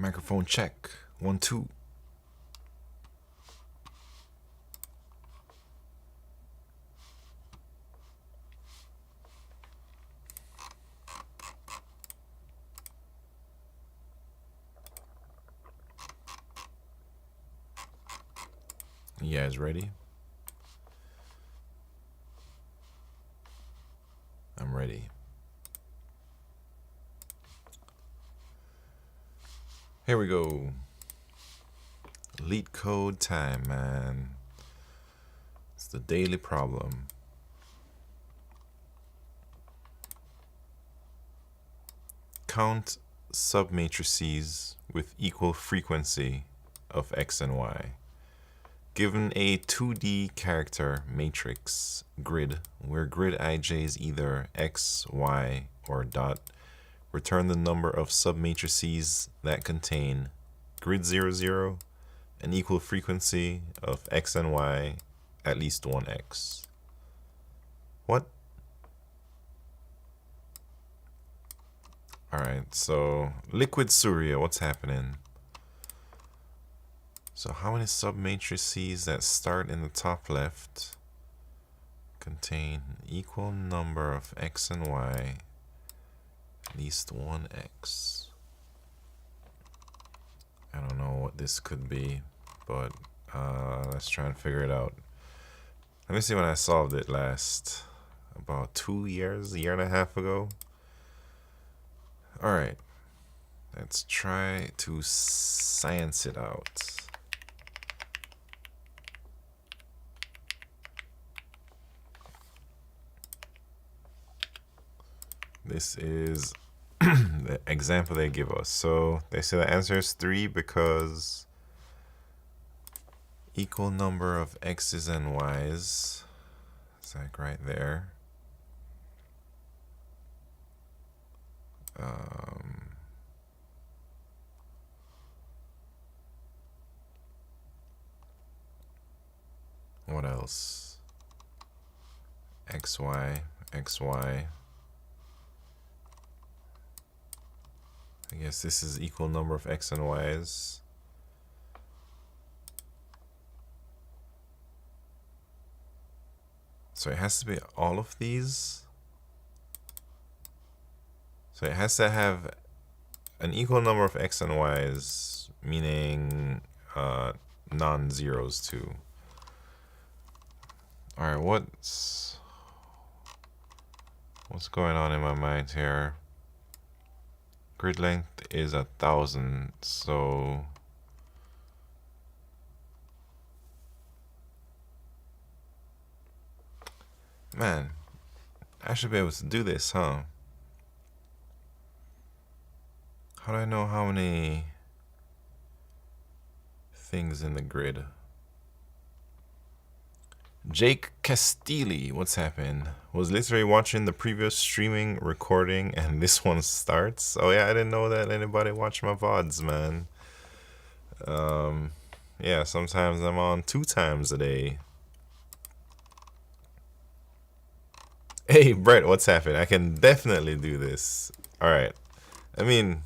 Microphone check. 1, 2. You guys ready? I'm ready. Here we go. LeetCode time, man. It's the daily problem. Count submatrices with equal frequency of x and y. Given a 2D character matrix grid, where grid ij is either x, y, or dot, return the number of submatrices that contain grid 0, 0, an equal frequency of x and y, at least 1x. What? Alright, so liquid Surya, what's happening? So how many submatrices that start in the top left contain equal number of x and y, at least 1x? I don't know what this could be, but let's try and figure it out. Let me see when I solved it last. About 2 years, a year and a half ago. Alright, let's try to science it out. This is the example they give us. So they say the answer is 3 because equal number of x's and y's. It's like right there. What else? xy, xy. I guess this is equal number of x and y's. So it has to be all of these. So it has to have an equal number of x and y's, meaning non-zeros too. Alright, what's going on in my mind here? Grid length is 1,000, so man, I should be able to do this, huh? How do I know how many things in the grid? Jake Castilli, what's happened? Was literally watching the previous streaming recording and this one starts. Oh yeah, I didn't know that anybody watched my VODs, man. Yeah, sometimes I'm on 2 times a day. Hey Brett, what's happened? I can definitely do this. Alright. I mean,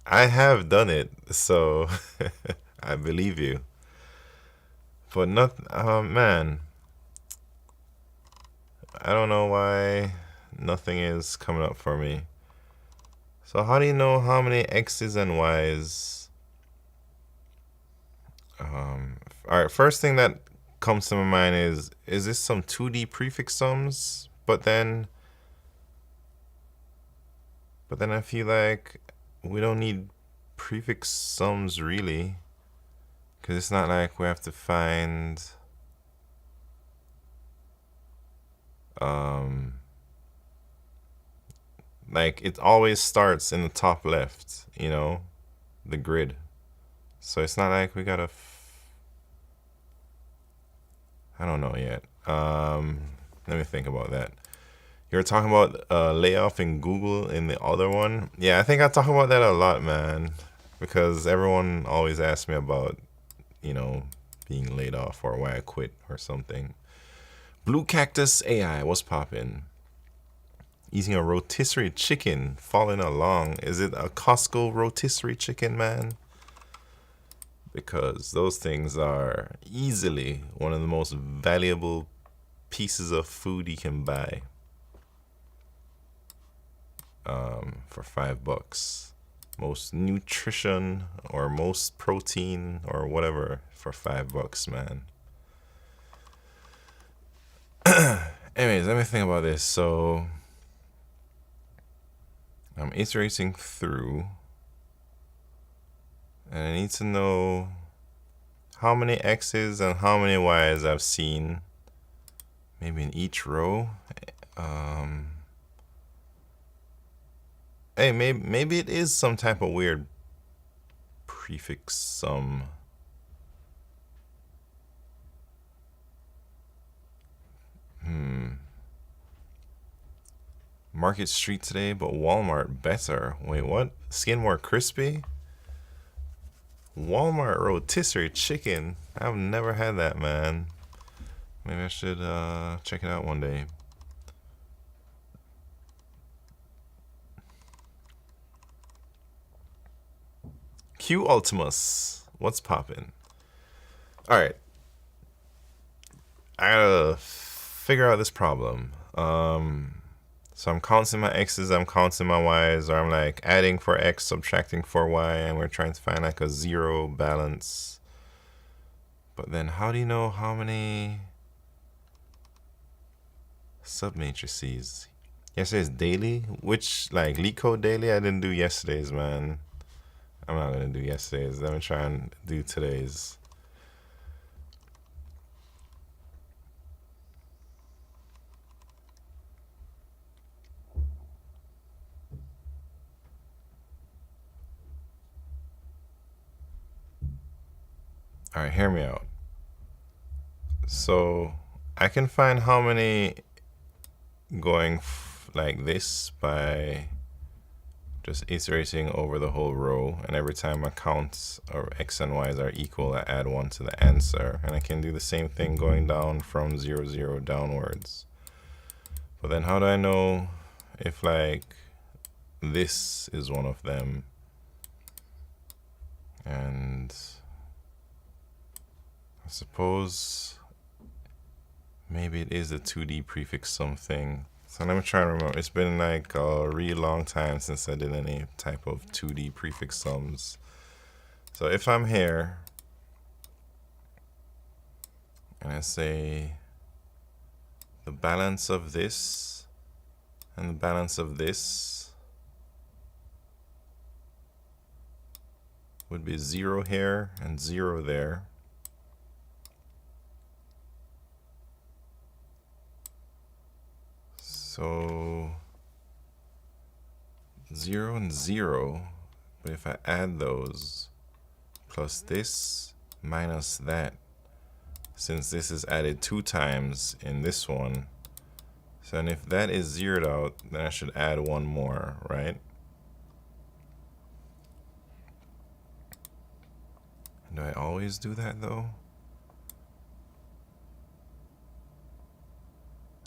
I have done it, so I believe you. But not, man. I don't know why nothing is coming up for me. So how do you know how many x's and y's? Alright, first thing that comes to my mind is this some 2D prefix sums? But then I feel like we don't need prefix sums really, because it's not like we have to find like it always starts in the top left, you know, the grid. So it's not like we gotta I don't know yet. Let me think about that. You were talking about layoff in Google in the other one. Yeah, I think I talk about that a lot, man, because everyone always asks me about, you know, being laid off or why I quit or something. Blue Cactus AI, what's poppin'? Eating a rotisserie chicken, falling along. Is it a Costco rotisserie chicken, man? because those things are easily one of the most valuable pieces of food you can buy for $5. Most nutrition or most protein or whatever for $5, man. Anyways, let me think about this. So I'm iterating through, and I need to know how many X's and how many Y's I've seen, maybe in each row. Hey, maybe it is some type of weird prefix sum. Market Street today, but Walmart better. Wait, what? Skin more crispy? Walmart rotisserie chicken. I've never had that, man. Maybe I should check it out one day. Q Ultimus. What's poppin'? Alright. I gotta figure out this problem. So I'm counting my X's, I'm counting my Y's, or I'm like adding for X, subtracting for Y, and we're trying to find like a zero balance. But then how do you know how many submatrices? Yesterday's daily? Which, like, LeetCode daily? I didn't do yesterday's, man. I'm not gonna do yesterday's. Let me try and do today's. All right, hear me out. So I can find how many going like this by just iterating over the whole row, and every time my counts or X and Y's are equal, I add 1 to the answer. And I can do the same thing going down from 0, 0 downwards. But then how do I know if like this is one of them? And I suppose maybe it is a 2D prefix something. So let me try and remember. It's been like a really long time since I did any type of 2D prefix sums. So if I'm here and I say the balance of this and the balance of this would be 0 here and 0 there. So 0 and 0, but if I add those plus this minus that, since this is added 2 times in this one, so and if that is zeroed out, then I should add 1 more, right? Do I always do that though?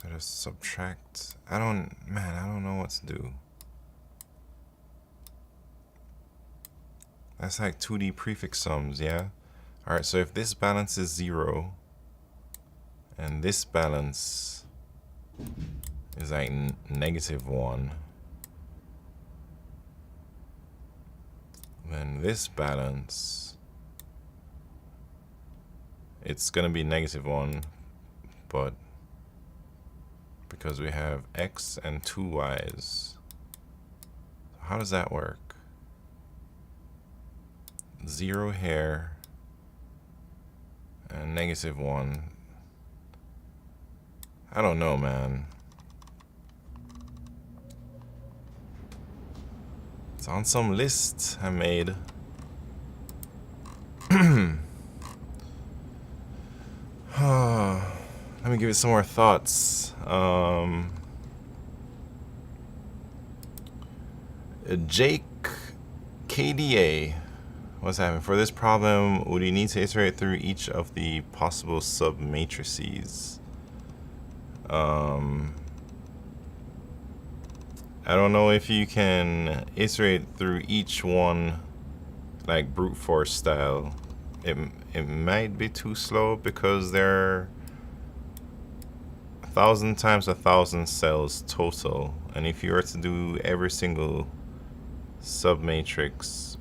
I just subtract. I don't know what to do. That's like 2D prefix sums, yeah? Alright, so if this balance is 0, and this balance is like -1, then this balance, it's gonna be -1, but because we have X and 2 Y's. How does that work? 0 here and -1. I don't know, man. It's on some list I made. Let me give it some more thoughts. Jake KDA, what's happening? For this problem, would you need to iterate through each of the possible submatrices? I don't know if you can iterate through each one like brute force style, it might be too slow because there are 1,000 times 1,000 cells total, and if you were to do every single submatrix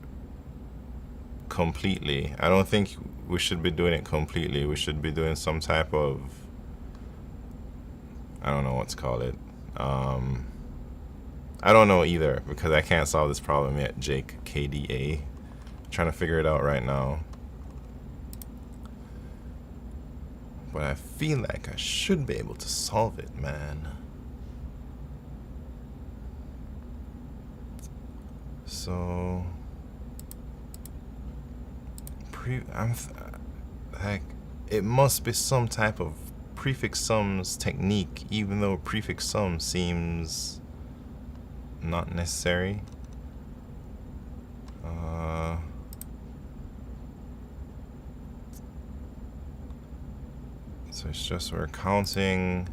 completely, I don't think we should be doing it completely. We should be doing some type of, I don't know what to call it. I don't know either because I can't solve this problem yet, Jake KDA. Trying to figure it out right now. But I feel like I should be able to solve it, man. So like, it must be some type of prefix sums technique, even though prefix sum seems not necessary. So it's just we're counting.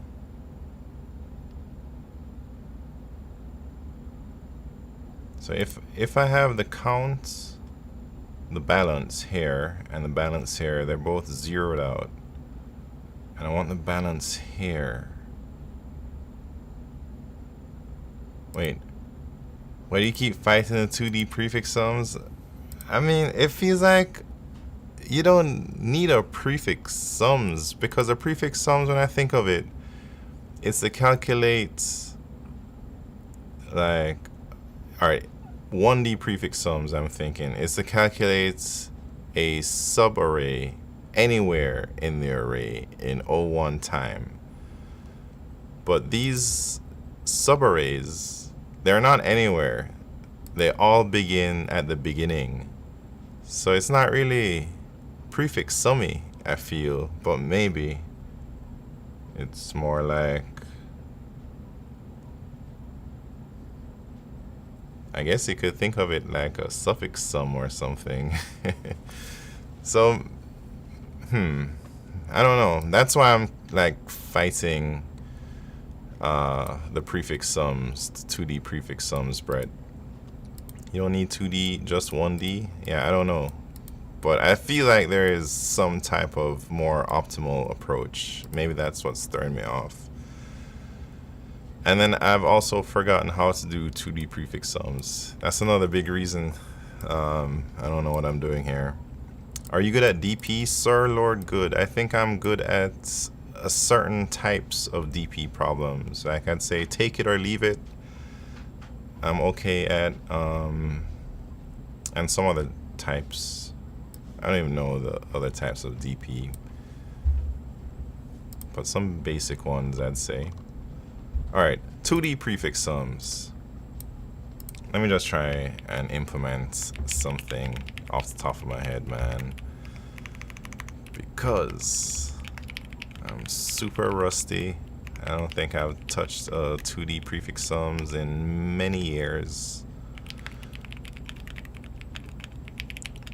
So if I have the count, the balance here and the balance here, they're both zeroed out, and I want the balance here. Wait, why do you keep fighting the 2D prefix sums? I mean, it feels like you don't need a prefix sums, because a prefix sums, when I think of it, it's to calculate, like, alright, 1D prefix sums, I'm thinking, is to calculate a subarray anywhere in the array in O1 time. But these subarrays, they're not anywhere. They all begin at the beginning. So it's not really prefix summy, I feel, but maybe it's more like, I guess you could think of it like a suffix sum or something. So, I don't know. That's why I'm like fighting the prefix sums, 2D prefix sums, Brett. You don't need 2D, just 1D? Yeah, I don't know. But I feel like there is some type of more optimal approach. Maybe that's what's throwing me off. And then I've also forgotten how to do 2D prefix sums. That's another big reason I don't know what I'm doing here. Are you good at DP, sir? Lord good. I think I'm good at certain types of DP problems. Like I'd say take it or leave it. I'm okay at, and some other types. I don't even know the other types of DP. But some basic ones, I'd say. Alright, 2D prefix sums. Let me just try and implement something off the top of my head, man. Because I'm super rusty. I don't think I've touched 2D prefix sums in many years.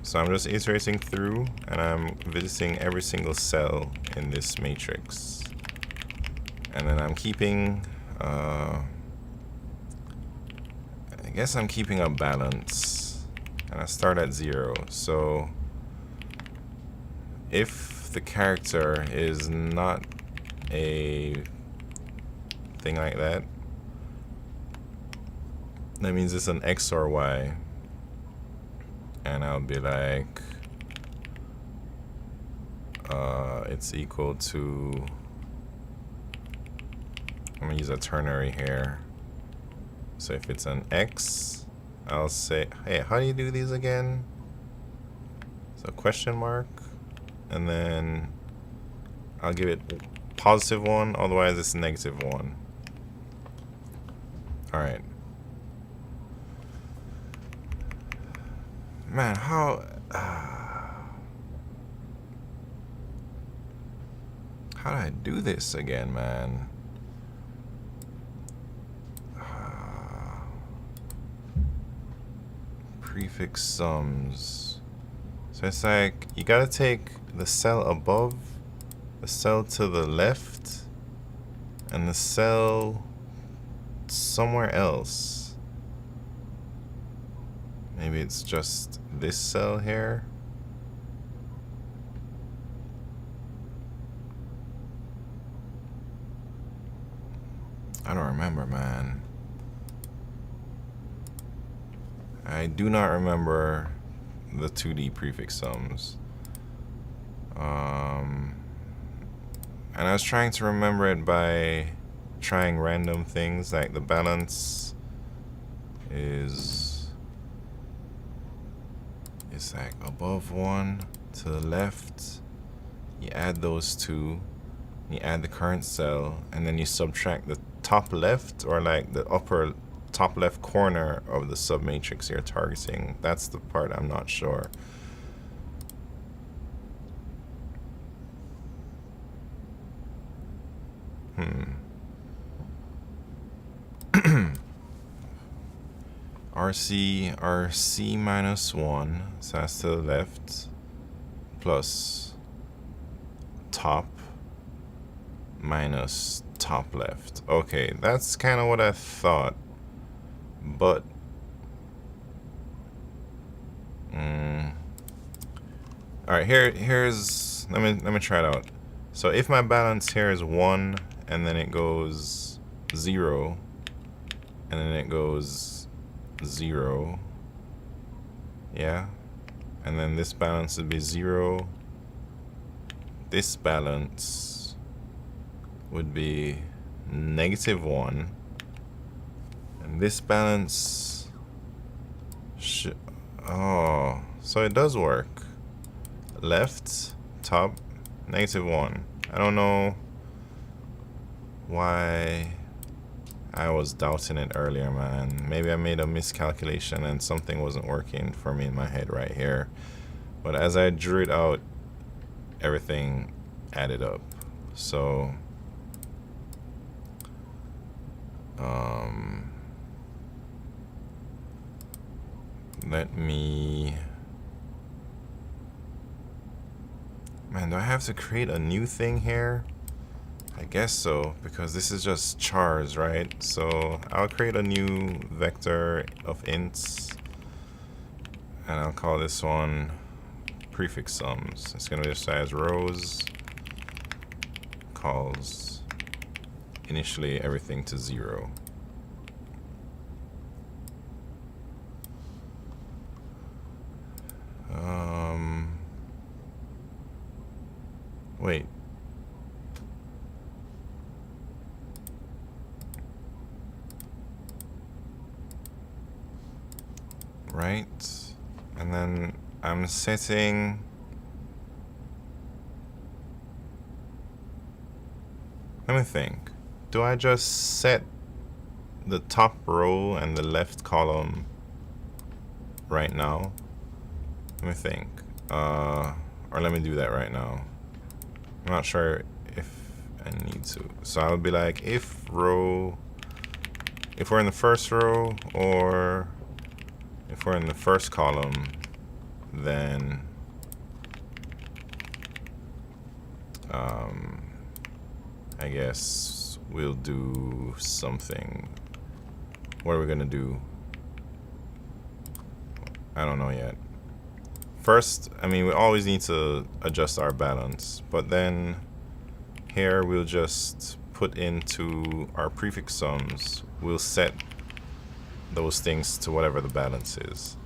So I'm just iterating through and I'm visiting every single cell in this matrix. And then I'm keeping, I guess I'm keeping a balance. And I start at 0. So if the character is not a thing like that, that means it's an X or Y. And I'll be like, it's equal to, I'm gonna use a ternary here. So if it's an X, I'll say, hey, how do you do these again? So question mark, and then I'll give it +1, otherwise it's -1. All right. Man, how do I do this again, man? Prefix sums. So it's like you gotta take the cell above, the cell to the left, and the cell somewhere else. Maybe it's just this cell here. I don't remember, man. I do not remember the 2D prefix sums. And I was trying to remember it by trying random things, like the balance is like above 1 to the left. You add those two, you add the current cell, and then you subtract the top left, or like the upper top left corner of the submatrix you're targeting. That's the part I'm not sure. RC minus 1, so that's to the left, plus top minus top left. Okay, that's kind of what I thought, but all right, here's let me try it out. So if my balance here is 1, and then it goes 0, and then it goes 0, yeah, and then this balance would be 0. This balance would be -1, and this balance should, oh, so it does work. Left, top, -1. I don't know why I was doubting it earlier, man. Maybe I made a miscalculation and something wasn't working for me in my head right here. But as I drew it out, everything added up. So let me, man, do I have to create a new thing here? I guess so, because this is just chars, right? So I'll create a new vector of ints, and I'll call this one prefix sums. It's gonna be the size rows, calls initially everything to 0. Wait. Right, and then I'm setting, let me think, do I just set the top row and the left column right now? Let me think, or let me do that right now. I'm not sure if I need to. So I would be like, if we're in the first row, or if we're in the first column, then I guess we'll do something. What are we gonna do? I don't know yet. First, I mean, we always need to adjust our balance, but then here we'll just put into our prefix sums, we'll set those things to whatever the balance is.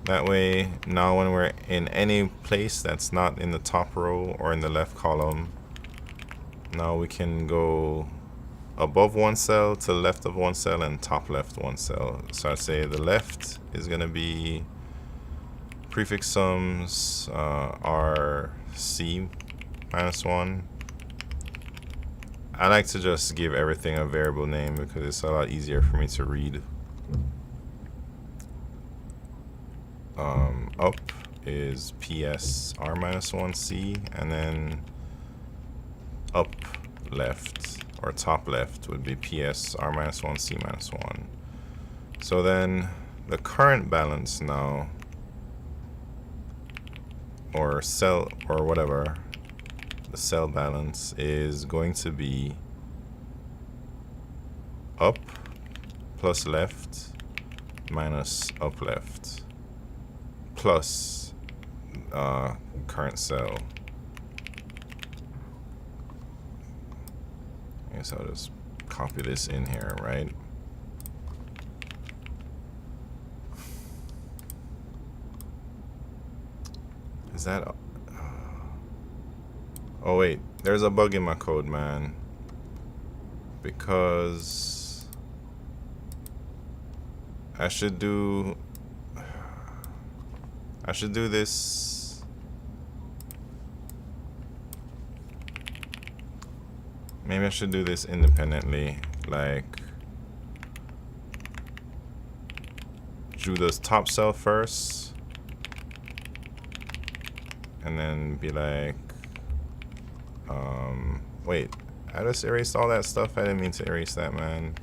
That way, now when we're in any place that's not in the top row or in the left column, now we can go above one cell to the left of one cell and top left one cell. So I'd say the left is gonna be prefix sums RC minus 1. I like to just give everything a variable name because it's a lot easier for me to read. Up is PS R minus 1C, and then up left or top left would be PS R minus 1C minus 1. So then the current balance now, or cell or whatever, the cell balance is going to be up plus left minus up left plus current cell. I guess I'll just copy this in here, right? Is that... oh wait, there's a bug in my code, man. Because I should do this. Maybe I should do this independently, like do the top cell first and then be like, wait, I just erased all that stuff. I didn't mean to erase that, man.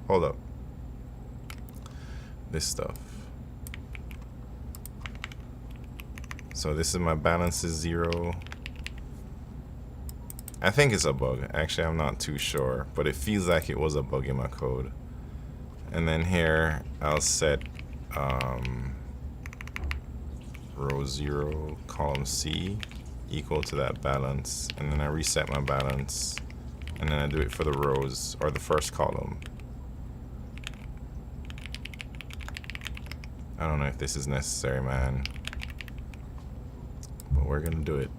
Hold up. This stuff. So this is my balance is 0. I think it's a bug. Actually, I'm not too sure, but it feels like it was a bug in my code. And then here, I'll set row 0, column C equal to that balance, and then I reset my balance, and then I do it for the rows or the first column. I don't know if this is necessary, man, but we're gonna do it.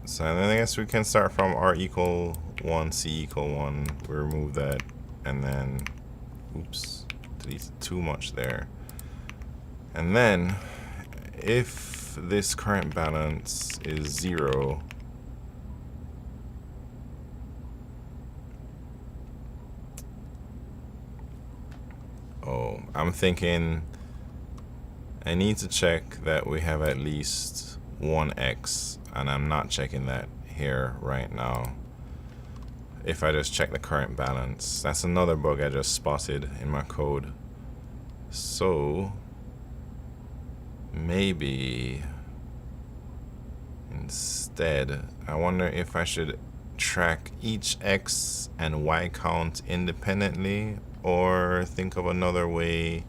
So then I guess we can start from R equal 1, C equal 1. We remove that, and then, oops, deleted too much there. And then, if this current balance is 0, oh, I'm thinking I need to check that we have at least 1x, and I'm not checking that here right now. If I just check the current balance, that's another bug I just spotted in my code. So maybe instead, I wonder if I should track each x and y count independently, or think of another way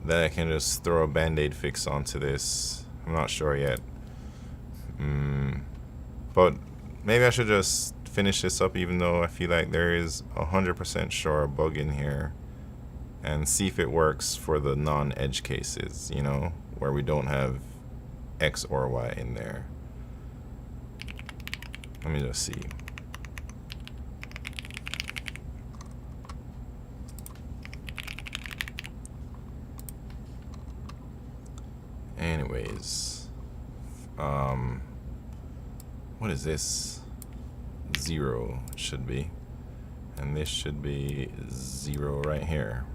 that I can just throw a band-aid fix onto this. I'm not sure yet. But maybe I should just finish this up, even though I feel like there is 100% sure a bug in here, and see if it works for the non-edge cases, you know, where we don't have x or y in there. Let me just see. Anyways, what is this? 0 should be, and this should be 0 right here.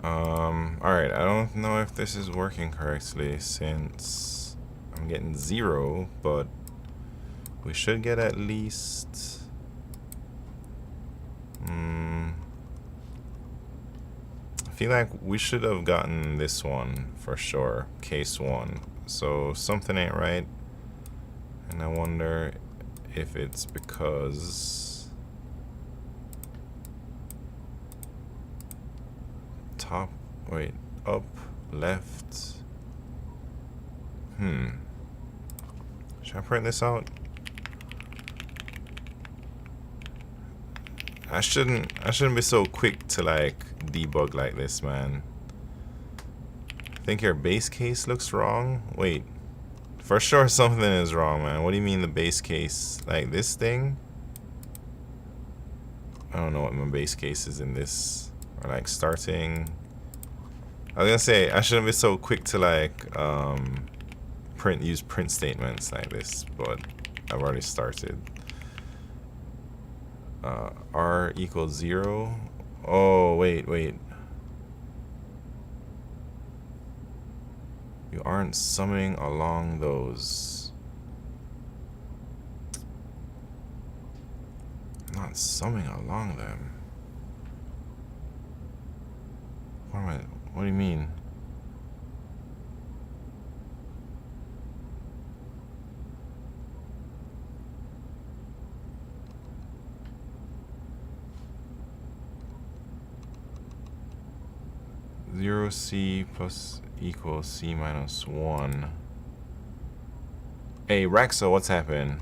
Alright, I don't know if this is working correctly since I'm getting 0, but we should get at least I feel like we should have gotten this one for sure, case 1. So something ain't right, and I wonder if it's because top, wait, up, left. Should I print this out? I shouldn't be so quick to like debug like this, man. I think your base case looks wrong. Wait, for sure something is wrong, man. What do you mean the base case? Like this thing? I don't know what my base case is in this. Or like starting. I was gonna say I shouldn't be so quick to like use print statements like this, but I've already started. R equals 0. Oh, wait. You aren't summing along those. I'm not summing along them. What do you mean? 0c plus equals c minus 1. Hey, Raxo, what's happening?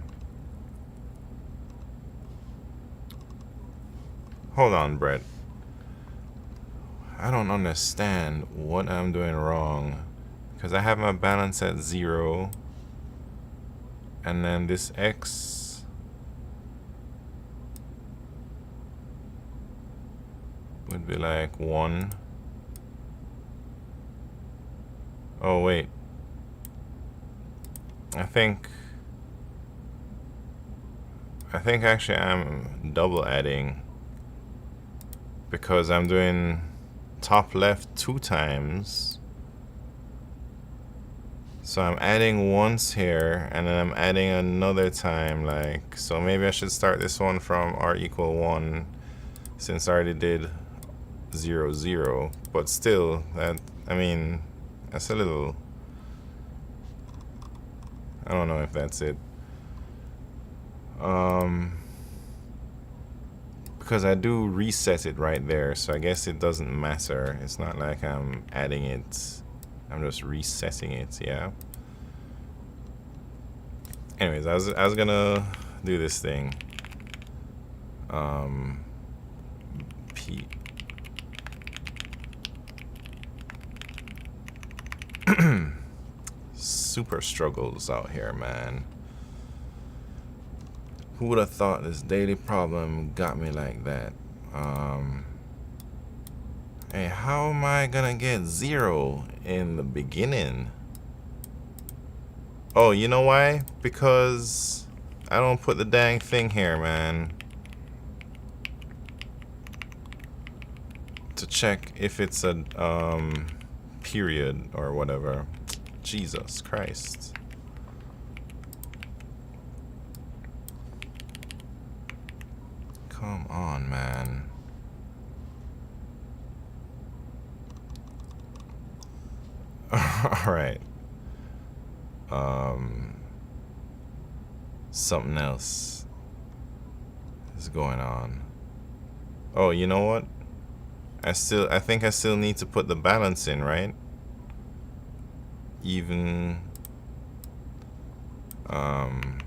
Hold on, Brett. I don't understand what I'm doing wrong. Because I have my balance at 0. And then this x would be like 1. Oh, wait. I think actually I'm double adding. Because I'm doing top left 2 times. So I'm adding once here, and then I'm adding another time, like, so maybe I should start this one from r equal 1, since I already did 0, 0. But still, that, I mean, that's a little, I don't know if that's it. Because I do reset it right there, so I guess it doesn't matter. It's not like I'm adding it. I'm just resetting it, yeah. Anyways, I was gonna do this thing. P. Super struggles out here, man. Who would have thought this daily problem got me like that? Hey, how am I gonna get 0 in the beginning? Oh, you know why? Because I don't put the dang thing here, man. To check if it's a period or whatever. Jesus Christ. Come on, man. All right. Something else is going on. Oh, you know what? I think I still need to put the balance in, right? Even man,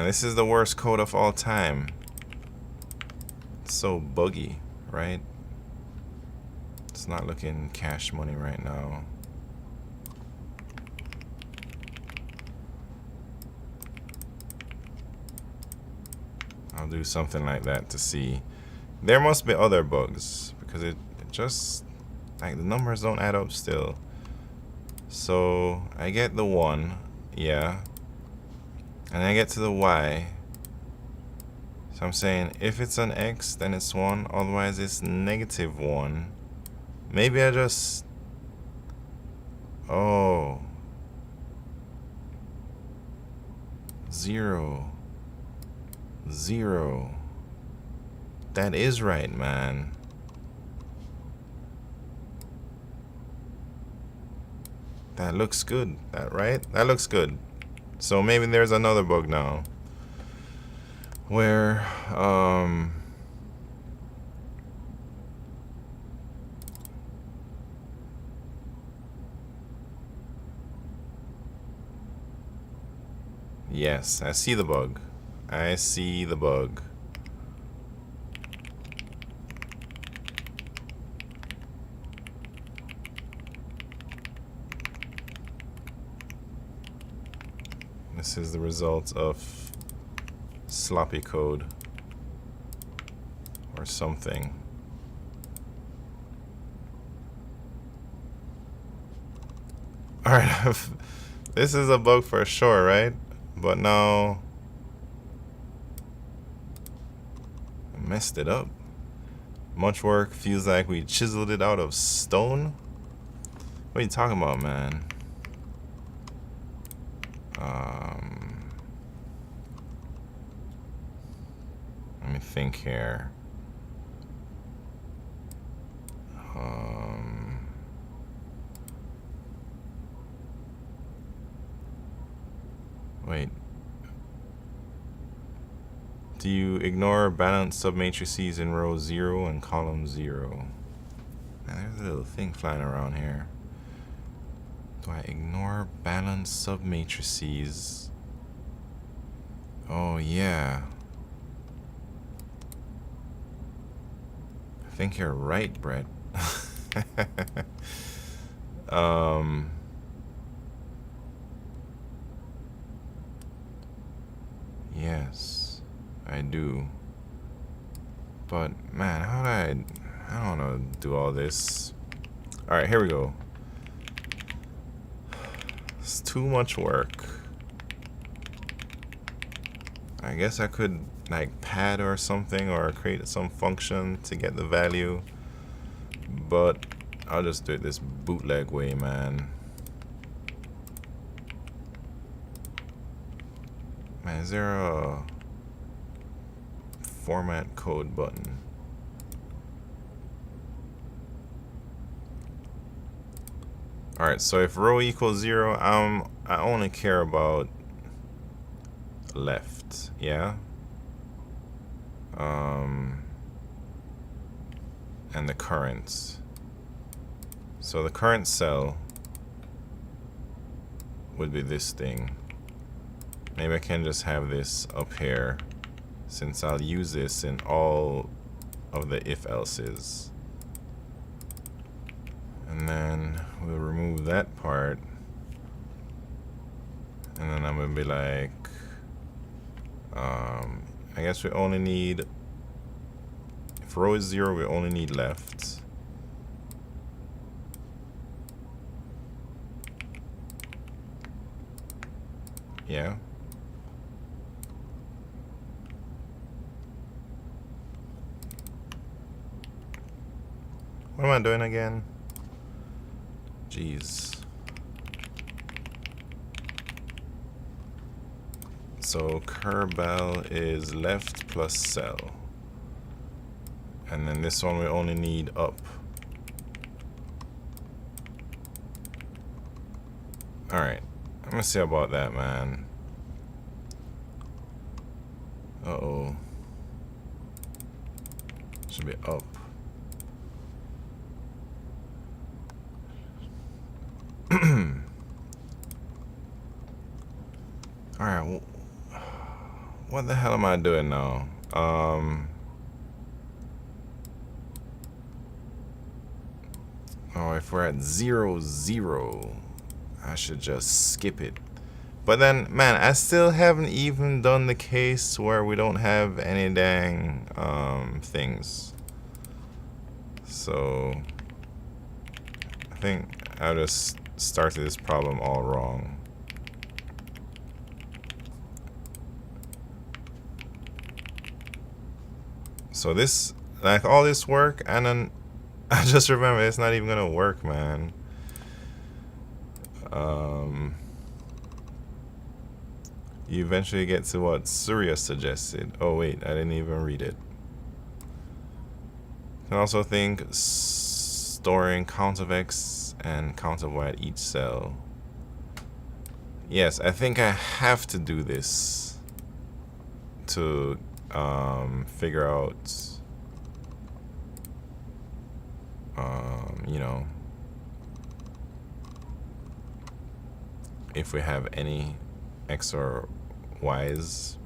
this is the worst code of all time. It's so buggy, right? It's not looking cash money right now. I'll do something like that to see. There must be other bugs, because it just, like, the numbers don't add up still. So I get the 1, yeah, and I get to the y. So I'm saying if it's an x, then it's 1, otherwise it's -1. Maybe I just, oh, 0, 0. That is right, man. That looks good, right? That looks good. So maybe there's another bug now where yes, I see the bug. I see the bug. This is the result of sloppy code or something. Alright, this is a bug for sure, right? But now I messed it up. Much work feels like we chiseled it out of stone. What are you talking about, man? Let me think here. Wait. Do you ignore balanced submatrices in row 0 and column 0? Man, there's a little thing flying around here. Do I ignore balanced submatrices? Oh yeah. I think you're right, Brett. Yes, I do. But man, how do I don't want to do all this. All right, here we go. It's too much work. I guess I could like pad or something or create some function to get the value, but I'll just do it this bootleg way, man. Man, is there a format code button? Alright, so if row equals 0, I only care about left, yeah? And the current. So the current cell would be this thing. Maybe I can just have this up here, since I'll use this in all of the if-elses. And then we'll remove that part. And then I'm gonna be like, I guess we only need, if row is 0, we only need left. Yeah. What am I doing again? Jeez. So Kerbal is left plus cell. And then this one we only need up. Alright. I'm gonna see about that, man. Uh-oh. Should be up. Alright, what the hell am I doing now? Oh, if we're at 0, 0, I should just skip it. But then, man, I still haven't even done the case where we don't have any dang things. So I think I just started this problem all wrong. So this, like all this work, and then I just remember it's not even gonna work, man. You eventually get to what Surya suggested. Oh wait, I didn't even read it. You can also think storing count of X and count of Y at each cell. Yes, I think I have to do this to figure out, you know, if we have any X or Y's.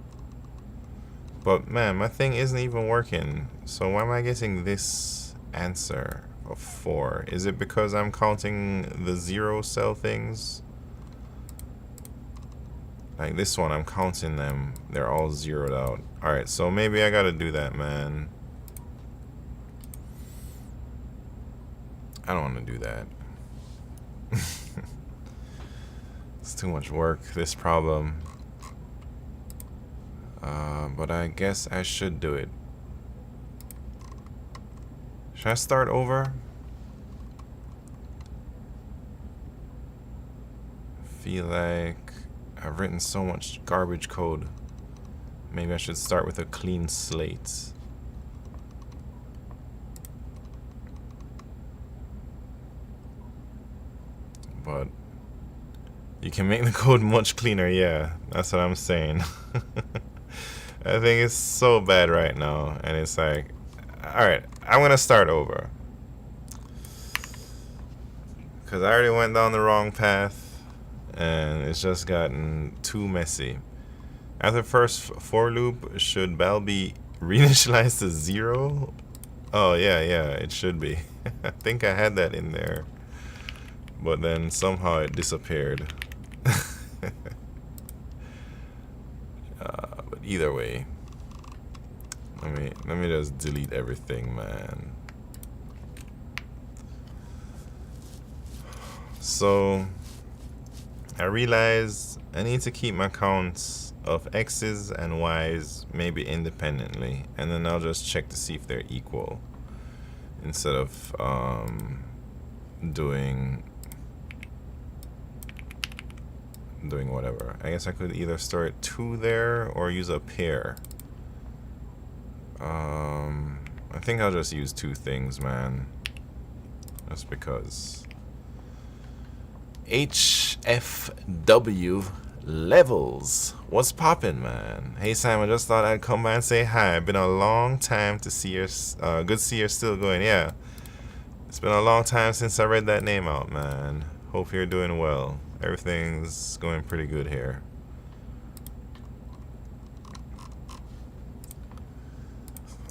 But man, my thing isn't even working. So why am I getting this answer of 4? Is it because I'm counting the 0 cell things? Like this one, I'm counting them. They're all zeroed out. Alright, so maybe I gotta do that, man. I don't want to do that. It's too much work, this problem. But I guess I should do it. Should I start over? I feel like I've written so much garbage code. Maybe I should start with a clean slate. But you can make the code much cleaner, yeah. That's what I'm saying. I think it's so bad right now, and it's like, alright, I'm gonna start over. because I already went down the wrong path and it's just gotten too messy. After the first for loop, should bell be reinitialized to 0? Oh yeah, it should be. I think I had that in there, but then somehow it disappeared. But either way, let me just delete everything, man. So I realized I need to keep my counts of x's and y's maybe independently, and then I'll just check to see if they're equal instead of doing whatever. I guess I could either store it 2 there or use a pair. I think I'll just use 2 things, man, just because. HFW levels, what's poppin', man? Hey Sam, I just thought I'd come by and say hi. Been a long time to see your good to see you're still going. Yeah, it's been a long time since I read that name out, man. Hope you're doing well. Everything's going pretty good here.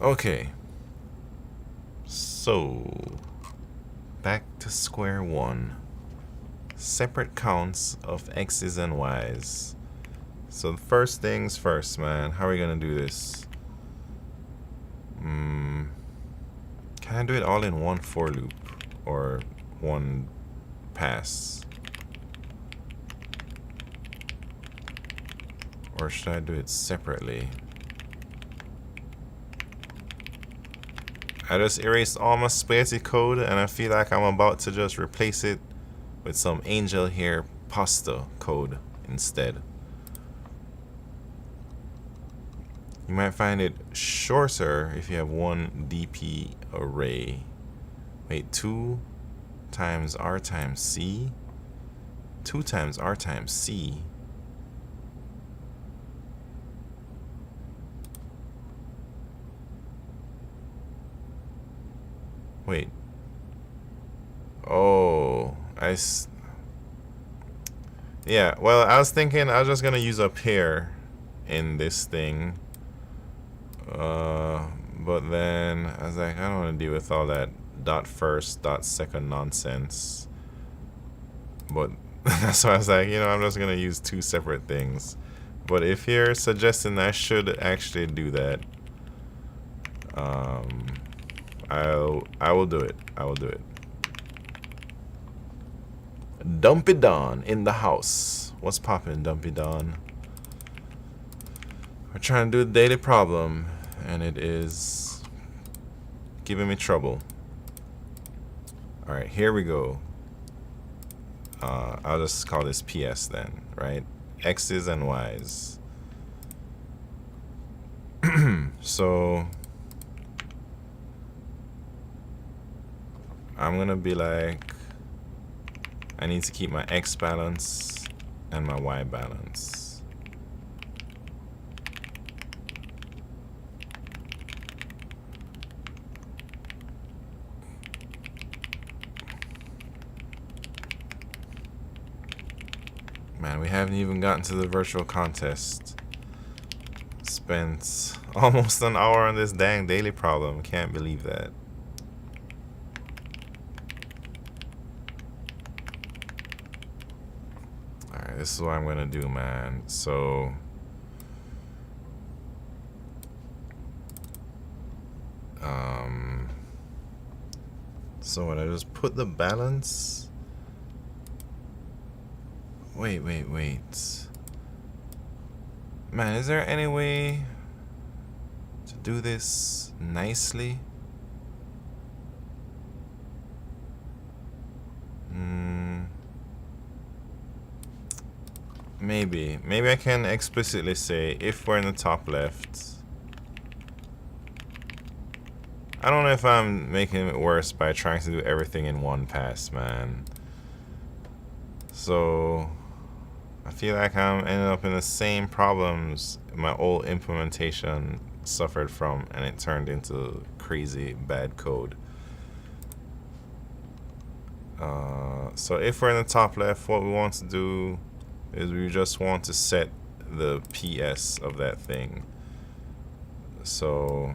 Okay, so back to square one. Separate counts of x's and y's. So first things first, man. How are we gonna do this? Can I do it all in one for loop or one pass? Or should I do it separately? I just erased all my spaghetti code and I feel like I'm about to just replace it with some angel hair pasta code instead. You might find it shorter if you have one DP array. Wait, 2 times R times C? 2 times R times C? Wait. Oh, yeah, well, I was thinking I was just gonna use a pair in this thing. But then I was like, I don't want to deal with all that dot first, dot second nonsense. But that's why I was like, you know, I'm just gonna use 2 separate things. But if you're suggesting I should actually do that, I will do it. I will do it. Dumpy Don in the house. What's poppin', Dumpy Don? We're trying to do the daily problem, and it is giving me trouble. All right, here we go. I'll just call this PS then, right? X's and Y's. So I'm gonna be like, I need to keep my X balance and my Y balance. Man, we haven't even gotten to the virtual contest. Spent almost an hour on this dang daily problem. Can't believe that. Alright, this is what I'm gonna do, man. So what, I just put the balance. Wait. Man, is there any way to do this nicely? Maybe I can explicitly say if we're in the top left. I don't know if I'm making it worse by trying to do everything in one pass, man. So I feel like I'm ending up in the same problems my old implementation suffered from, and it turned into crazy bad code. So if we're in the top left, what we want to do is we just want to set the PS of that thing. So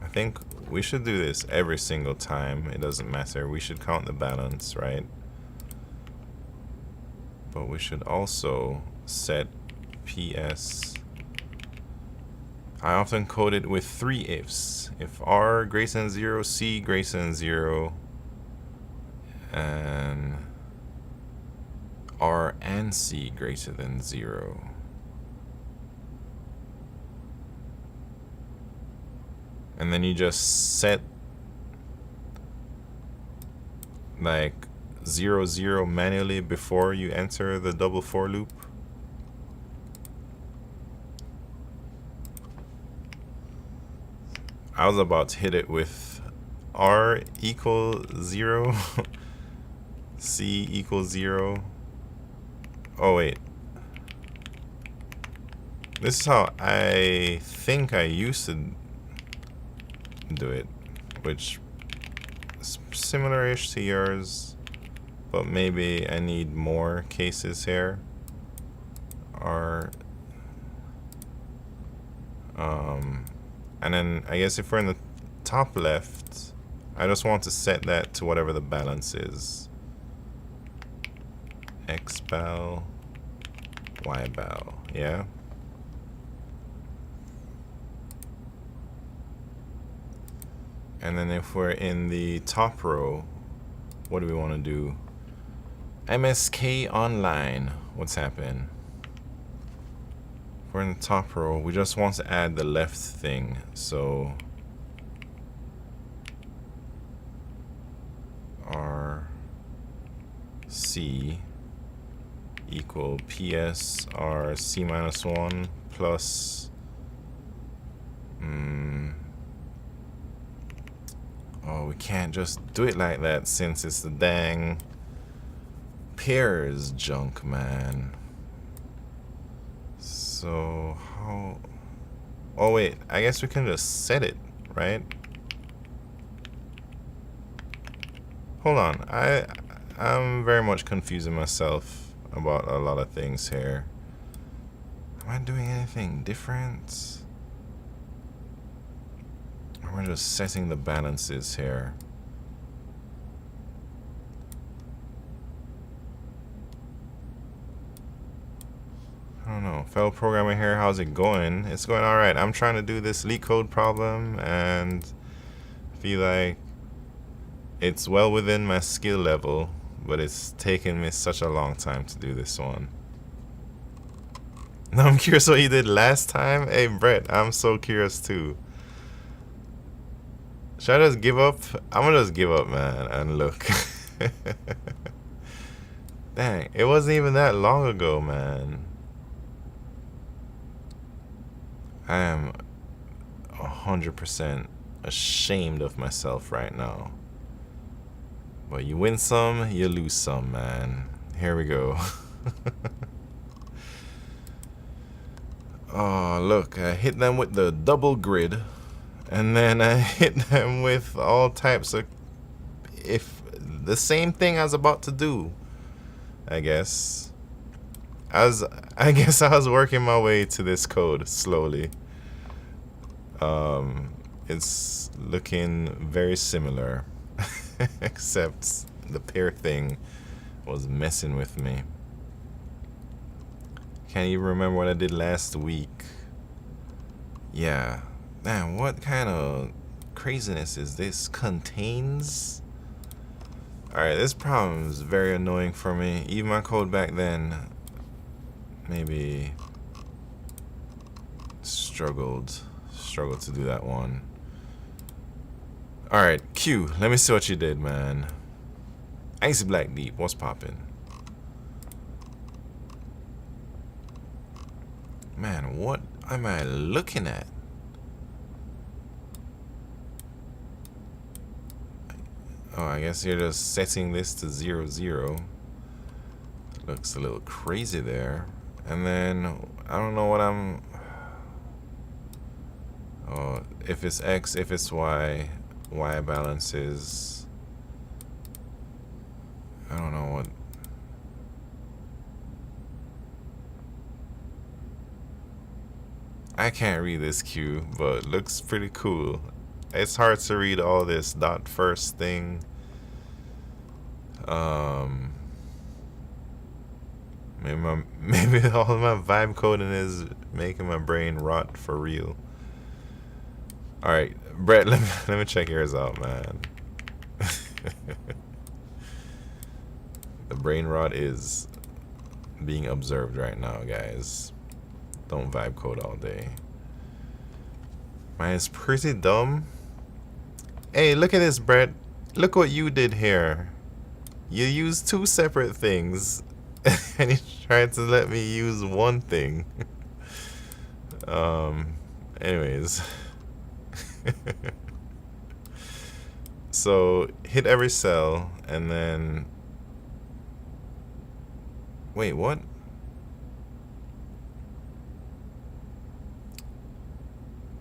I think we should do this every single time. It doesn't matter. We should count the balance, right? But we should also set PS. I often code it with 3 ifs. If R greater than 0, C greater than 0, and R and C greater than 0. And then you just set like 0, 0 manually before you enter the double for loop. I was about to hit it with R equals 0, C equals 0. Oh wait. This is how I think I used to do it, which is similar-ish to yours, but maybe I need more cases here. And then I guess if we're in the top left, I just want to set that to whatever the balance is. X bal, Y bal, yeah. And then if we're in the top row, what do we want to do? MSK online. What's happened? If we're in the top row, we just want to add the left thing. So R C equal PS R C minus 1 plus oh, we can't just do it like that since it's the dang pairs junk, man. So how? Oh wait, I guess we can just set it, right? Hold on, I'm very much confusing myself about a lot of things here. Am I doing anything different? We're just setting the balances here. I don't know. Fellow programmer here, how's it going? It's going alright. I'm trying to do this LeetCode problem and feel like it's well within my skill level, but it's taken me such a long time to do this one. Now I'm curious what you did last time. Hey Brett, I'm so curious too. Should I just give up? I'm gonna just give up, man, and look. Dang, it wasn't even that long ago, man. I am 100% ashamed of myself right now. But you win some, you lose some, man. Here we go. Oh, look, I hit them with the double grid. And then I hit them with all types of, if the same thing I was about to do, I guess. I guess I was working my way to this code slowly. It's looking very similar, except the pair thing was messing with me. Can't even remember what I did last week. Yeah. Man, what kind of craziness is this? Contains? Alright, this problem is very annoying for me. Even my code back then maybe struggled to do that one. Alright, Q, let me see what you did, man. Icy Black Deep, what's poppin'? Man, what am I looking at? Oh, I guess you're just setting this to 0, 0. Looks a little crazy there. And then, I don't know what I'm... Oh, if it's X, if it's Y, Y balances I don't know what. I can't read this cue, but it looks pretty cool. It's hard to read all this dot first thing. Maybe all of my vibe coding is making my brain rot for real. All right, Brett, let me check yours out, man. The brain rot is being observed right now, guys. Don't vibe code all day. Mine is pretty dumb. Hey, look at this, Brett. Look what you did here. You used two separate things, and you tried to let me use one thing. Anyways. So, hit every cell, and then... Wait, what?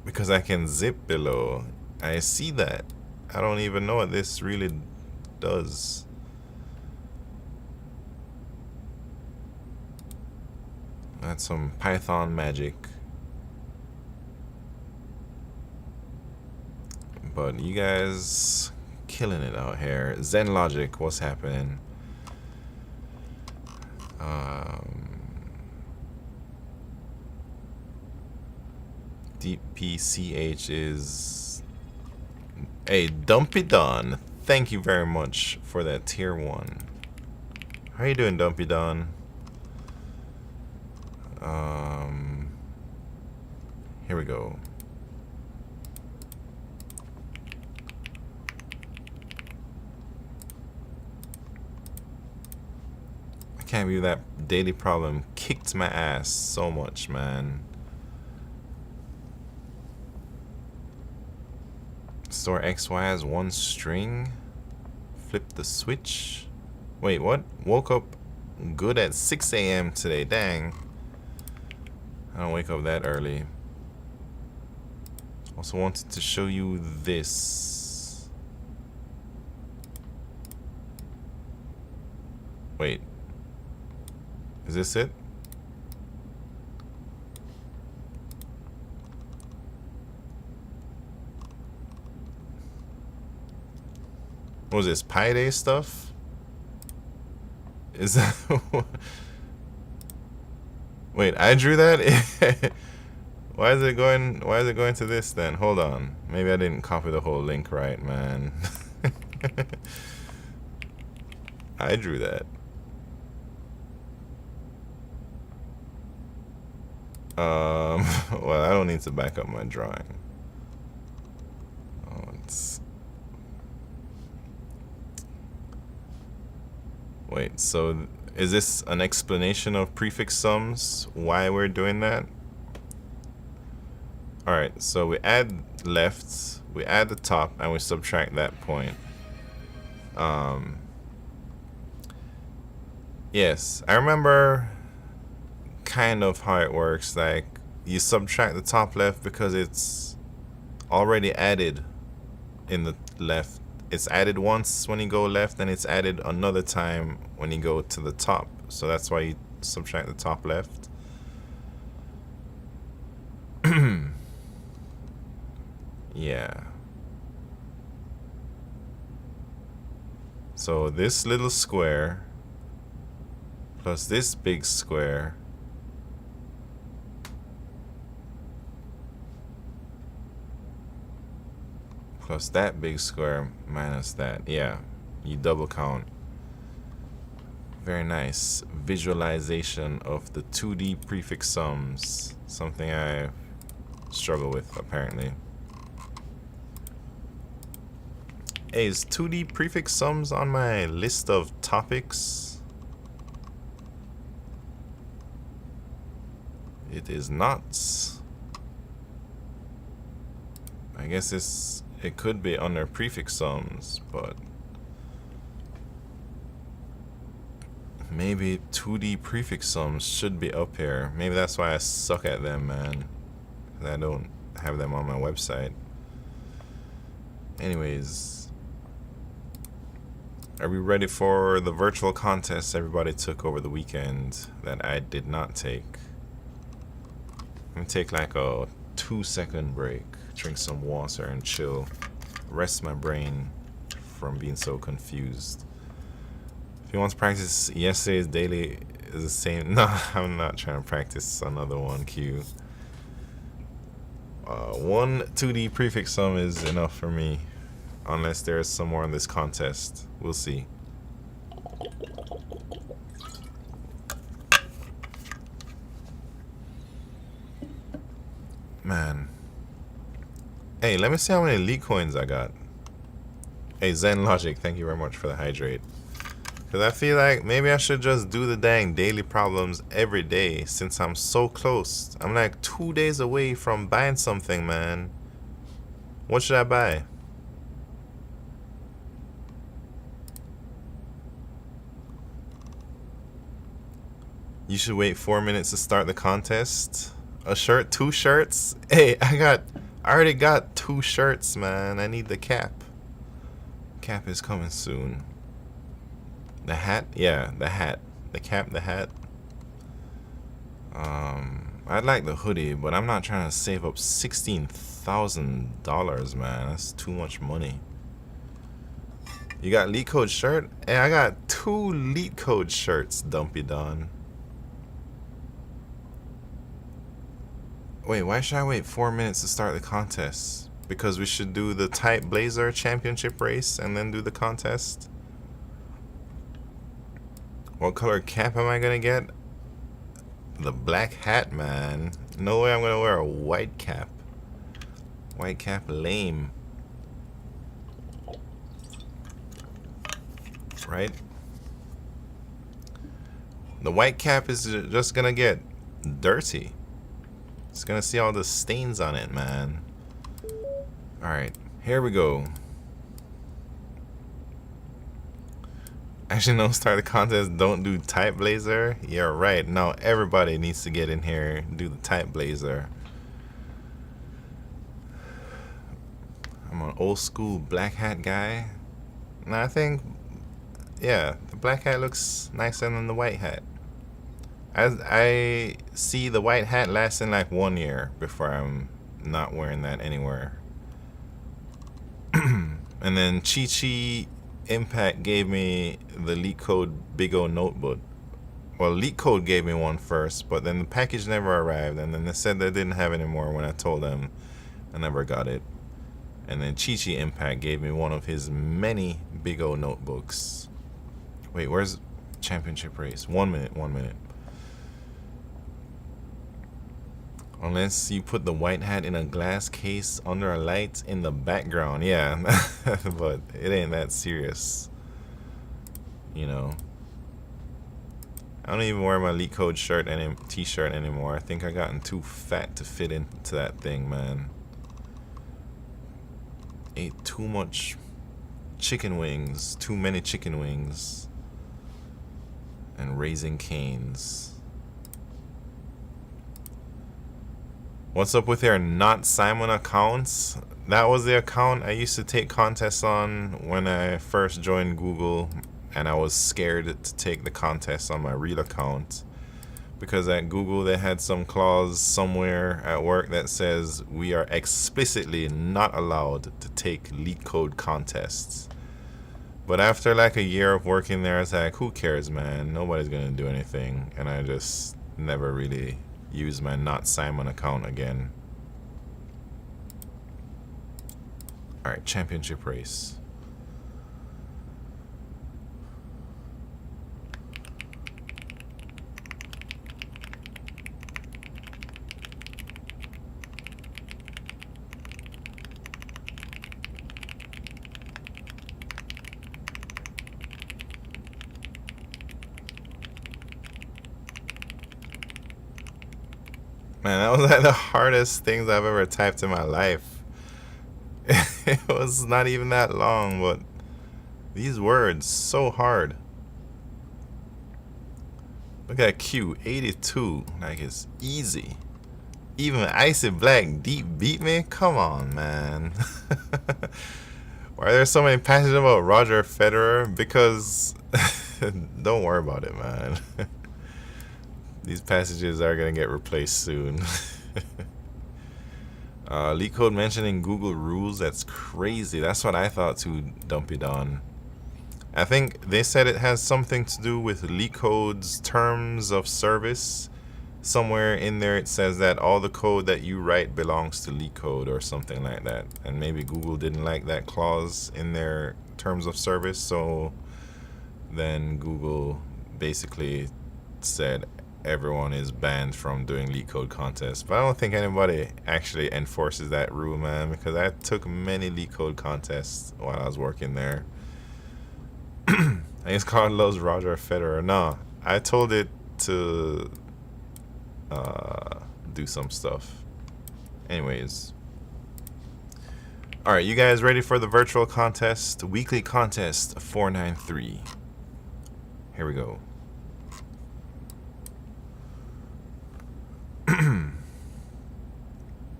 Because I can zip below. I see that. I don't even know what this really does. That's some Python magic. But you guys killing it out here. Zen Logic, what's happening? DPCH is... Hey, Dumpy Don, thank you very much for that tier 1. How you doing, Dumpy Don? Here we go. I can't believe that daily problem kicked my ass so much, man. Store XY as one string. Flip the switch. Wait, what? Woke up good at 6 a.m. today. Dang. I don't wake up that early. Also wanted to show you this. Wait. Is this it? What was this? Pi Day stuff? Is that... Wait, I drew that? Why is it going to this then? Hold on. Maybe I didn't copy the whole link right, man. I drew that. Well, I don't need to back up my drawing. Oh, it's... Wait, so is this an explanation of prefix sums? Why we're doing that? Alright, so we add left, we add the top, and we subtract that point. Yes, I remember kind of how it works. Like, you subtract the top left because it's already added in the left. It's added once when you go left, and it's added another time when you go to the top. So that's why you subtract the top left. Yeah. So this little square plus this big square plus that big square minus that. Yeah, you double count. Very nice visualization of the 2D prefix sums. Something I struggle with, apparently. Hey, is 2D prefix sums on my list of topics? It is not. I guess it could be under prefix sums, but maybe 2D prefix sums should be up here. Maybe that's why I suck at them, man. I don't have them on my website. Anyways, Are we ready for the virtual contest everybody took over the weekend that I did not take? I'm gonna take like a 2-second break, drink some water and chill, rest my brain from being so confused. If you want to practice yesterday's daily is the same. No, I'm not trying to practice another one. Q. One 2D prefix sum is enough for me, unless there's some more in this contest. We'll see. Man. Hey, let me see how many elite coins I got. Hey, Zen Logic, thank you very much for the hydrate. Because I feel like maybe I should just do the dang daily problems every day since I'm so close. I'm like 2 days away from buying something, man. What should I buy? You should wait 4 minutes to start the contest. A shirt? 2 shirts? Hey, I already got 2 shirts, man. I need the cap. Cap is coming soon. The hat? Yeah, the hat. The cap, the hat. I'd like the hoodie, but I'm not trying to save up $16,000, man. That's too much money. You got LeetCode shirt? Hey, I got 2 LeetCode shirts, Dumpy Don. Wait, why should I wait 4 minutes to start the contest? Because we should do the Type Blazer championship race and then do the contest? What color cap am I gonna get? The black hat, man. No way I'm gonna wear a white cap. White cap, lame. Right? The white cap is just gonna get dirty. It's gonna see all the stains on it, man. Alright, here we go. Actually, no, start the contest, don't do Type Blazer. You're right. Now everybody needs to get in here and do the Type Blazer. I'm an old school black hat guy. And I think, yeah, the black hat looks nicer than the white hat. I see the white hat lasting like 1 year before I'm not wearing that anywhere. And then Chi Impact gave me the LeetCode Big O notebook. Well, LeetCode gave me one first, but then the package never arrived, and then they said they didn't have any more when I told them I never got it. And then Chi Impact gave me one of his many Big O notebooks. Wait, where's championship race? 1 minute, 1 minute. Unless you put the white hat in a glass case under a light in the background. Yeah, but it ain't that serious. You know. I don't even wear my LeetCode shirt and t-shirt anymore. I think I gotten too fat to fit into that thing, man. Ate too much chicken wings. Too many chicken wings. And Raising Cane's. What's up with your Not Simon accounts? That was the account I used to take contests on when I first joined Google, and I was scared to take the contest on my real account because at Google they had some clause somewhere at work that says we are explicitly not allowed to take LeetCode contests. But after like a year of working there, I was like, who cares, man? Nobody's gonna do anything, and I just never really use my Not Simon account again. Alright, championship race. Man, that was like the hardest things I've ever typed in my life. It was not even that long, but these words, so hard. Look at Q, 82, like it's easy. Even Icy Black Deep beat me? Come on, man. Why are there so many passages about Roger Federer? Because don't worry about it, man. These passages are gonna get replaced soon. LeetCode mentioning Google rules. That's crazy. That's what I thought too, Dumpy Don. I think they said it has something to do with LeetCode's terms of service. Somewhere in there it says that all the code that you write belongs to LeetCode or something like that. And maybe Google didn't like that clause in their terms of service, so then Google basically said everyone is banned from doing LeetCode contests. But I don't think anybody actually enforces that rule, man, because I took many LeetCode contests while I was working there. I guess Carlos Roger Federer. No, I told it to do some stuff. Anyways. Alright, you guys ready for the virtual contest? Weekly contest 493. Here we go.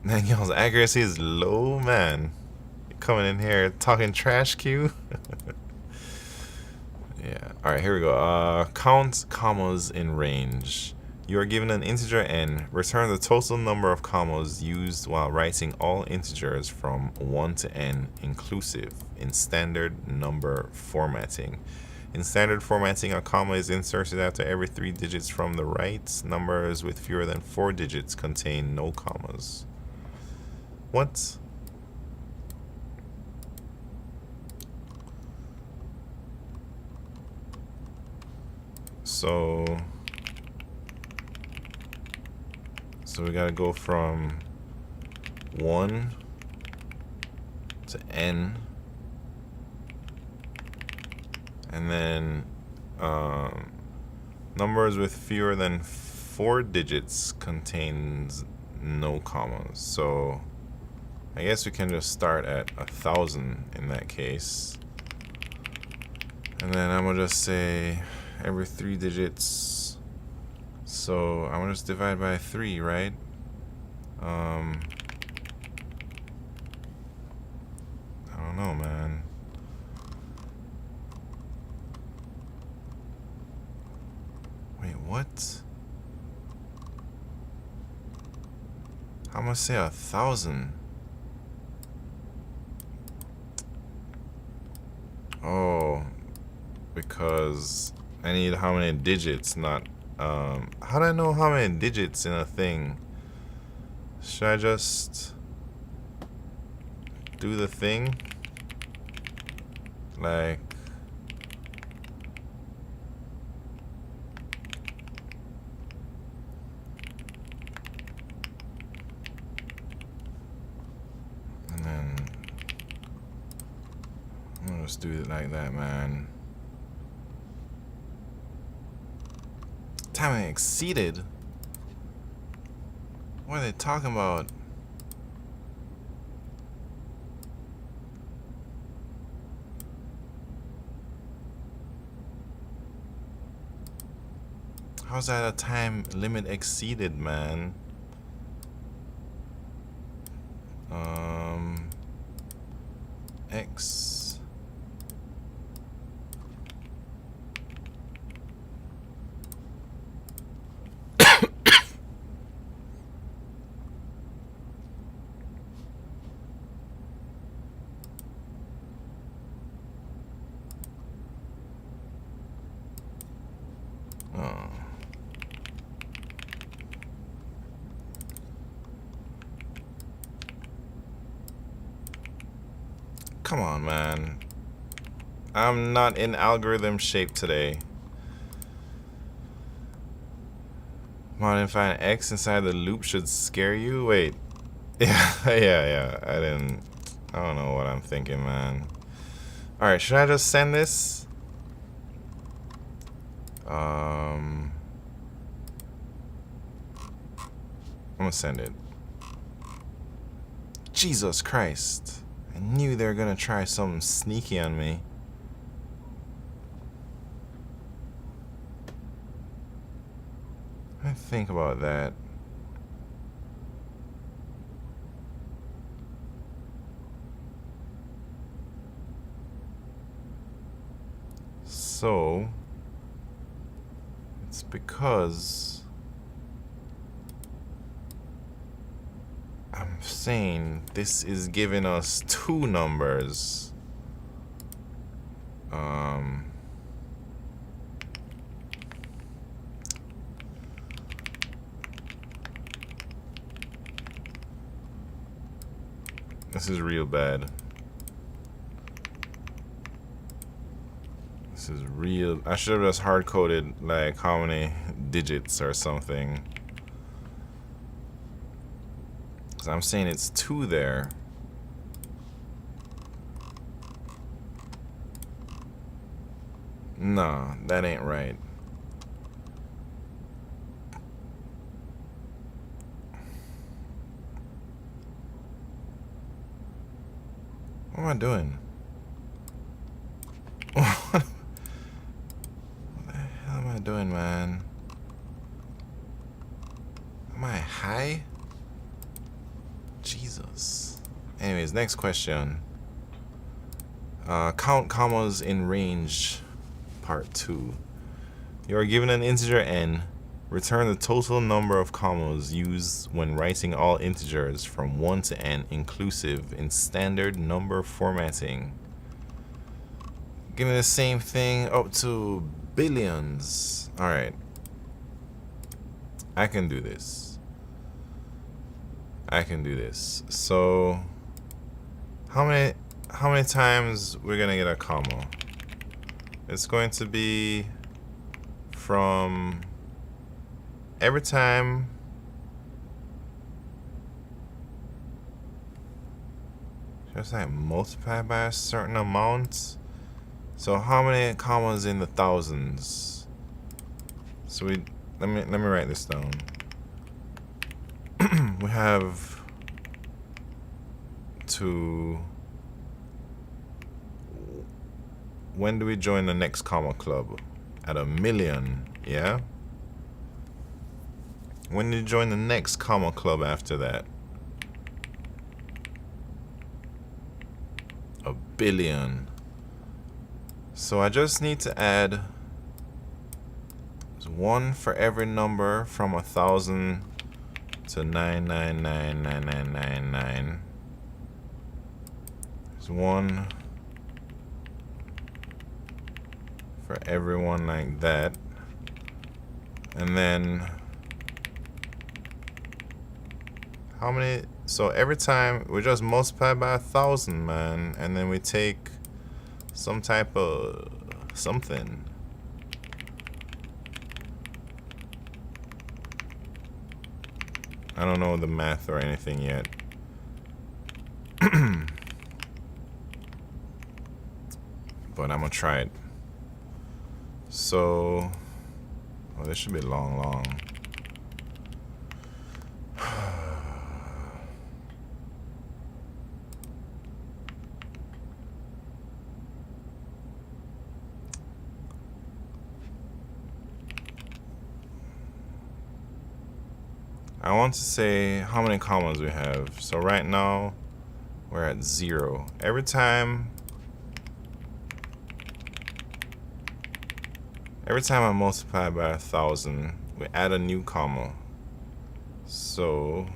Man, y'all's accuracy is low, man. You're coming in here talking trash, Q. Yeah. Alright, here we go. Count commas in range. You are given an integer n. Return the total number of commas used while writing all integers from 1 to n inclusive in standard number formatting. In standard formatting, a comma is inserted after every 3 digits from the right. Numbers with fewer than 4 digits contain no commas. What? So we gotta go from 1 to n, and then numbers with fewer than 4 digits contains no commas. So I guess we can just start at 1,000 in that case, and then I'm gonna just say every 3 digits. So I'm gonna just divide by 3, right? I don't know, man. Wait, what? I'm gonna say 1,000. Oh, because I need how many digits, not how do I know how many digits in a thing? Should I just do the thing? Like, and then I'm gonna just do it like that, man. Time exceeded? What are they talking about? How's that a time limit exceeded, man? X. Oh. Come on, man. I'm not in algorithm shape today. Modifying X inside the loop should scare you? Wait. Yeah. I don't know what I'm thinking, man. Alright, should I just send this? I'm gonna send it. Jesus Christ. I knew they were gonna try something sneaky on me. I think about that. So it's because I'm saying this is giving us two numbers. This is real bad. This is real. I should have just hard coded like how many digits or something. So I'm saying it's 2 there. Nah, that ain't right. What am I doing? What the hell am I doing, man? Am I high? Jesus. Anyways, next question. Count commas in range, part 2. You are given an integer n. Return the total number of commas used when writing all integers from 1 to n inclusive in standard number formatting. Give me the same thing up to billions. Alright. I can do this. I can do this. So how many times we're gonna get a comma? It's going to be from every time just like multiply by a certain amount. So how many commas in the thousands? So let me write this down. We have to. When do we join the next comma club? At 1,000,000, yeah? When do you join the next comma club after that? 1,000,000,000. So I just need to add 1 for every number from 1,000 to 9999999. There's 1 for everyone like that. And then how many? So every time we just multiply by 1,000, man, and then we take some type of something. I don't know the math or anything yet. But I'm gonna try it. So, oh, this should be long. I want to say how many commas we have. So right now we're at 0. Every time I multiply by 1,000, we add a new comma. So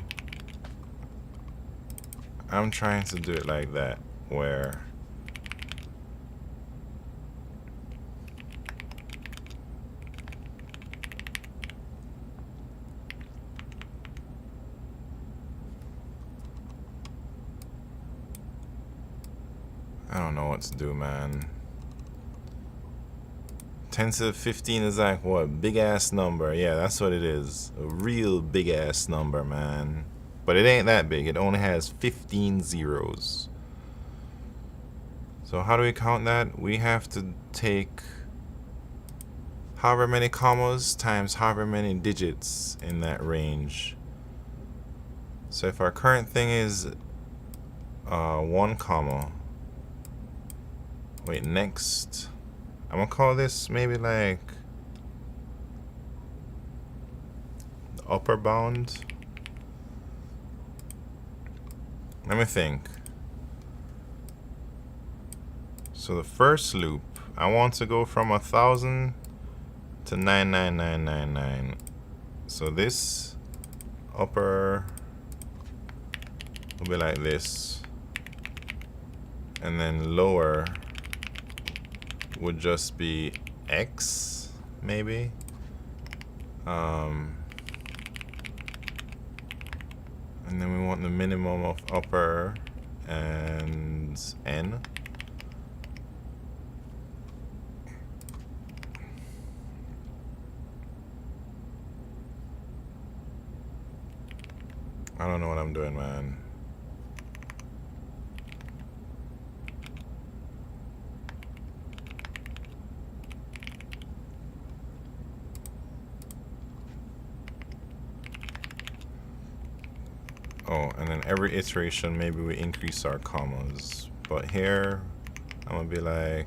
I'm trying to do it like that, where I don't know what to do, man. 10 to the 15 is like what? Big ass number. Yeah, that's what it is. A real big ass number, man. But it ain't that big. It only has 15 zeros. So how do we count that? We have to take however many commas times however many digits in that range. So if our current thing is 1 comma. Wait, next. I'm gonna call this maybe like the upper bound. Let me think. So the first loop I want to go from 1,000 to 99999. So this upper will be like this, and then lower would just be X, maybe. And then we want the minimum of upper and N. I don't know what I'm doing, man. Oh, and then every iteration, maybe we increase our commas. But here, I'm gonna be like,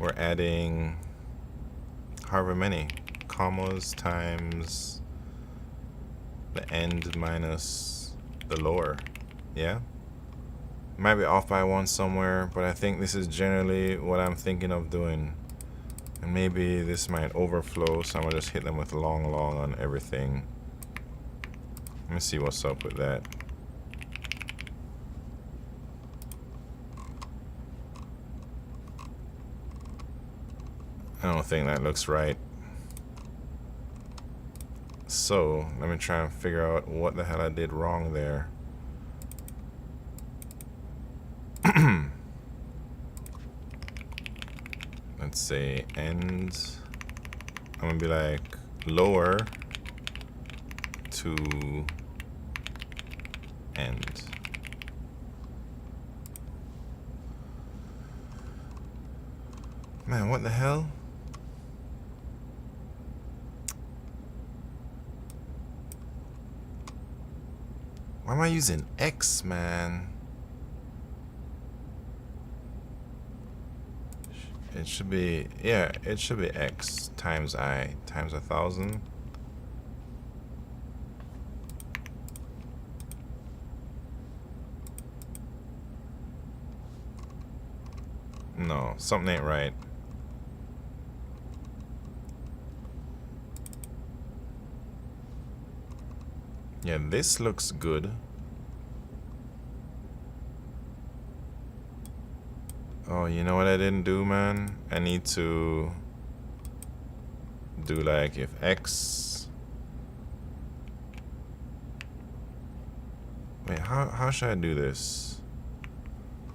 we're adding however many commas times the end minus the lower. Yeah? Might be off by one somewhere, but I think this is generally what I'm thinking of doing. And maybe this might overflow, so I'm gonna just hit them with long on everything. Let me see what's up with that. I don't think that looks right. So, let me try and figure out what the hell I did wrong there. Let's say end. I'm gonna be like lower to end. Man, what the hell? Why am I using X, man? It should be, yeah, it should be X times I times 1,000. No, something ain't right. Yeah, this looks good. Oh, you know what I didn't do, man? I need to do like if X. Wait, how should I do this?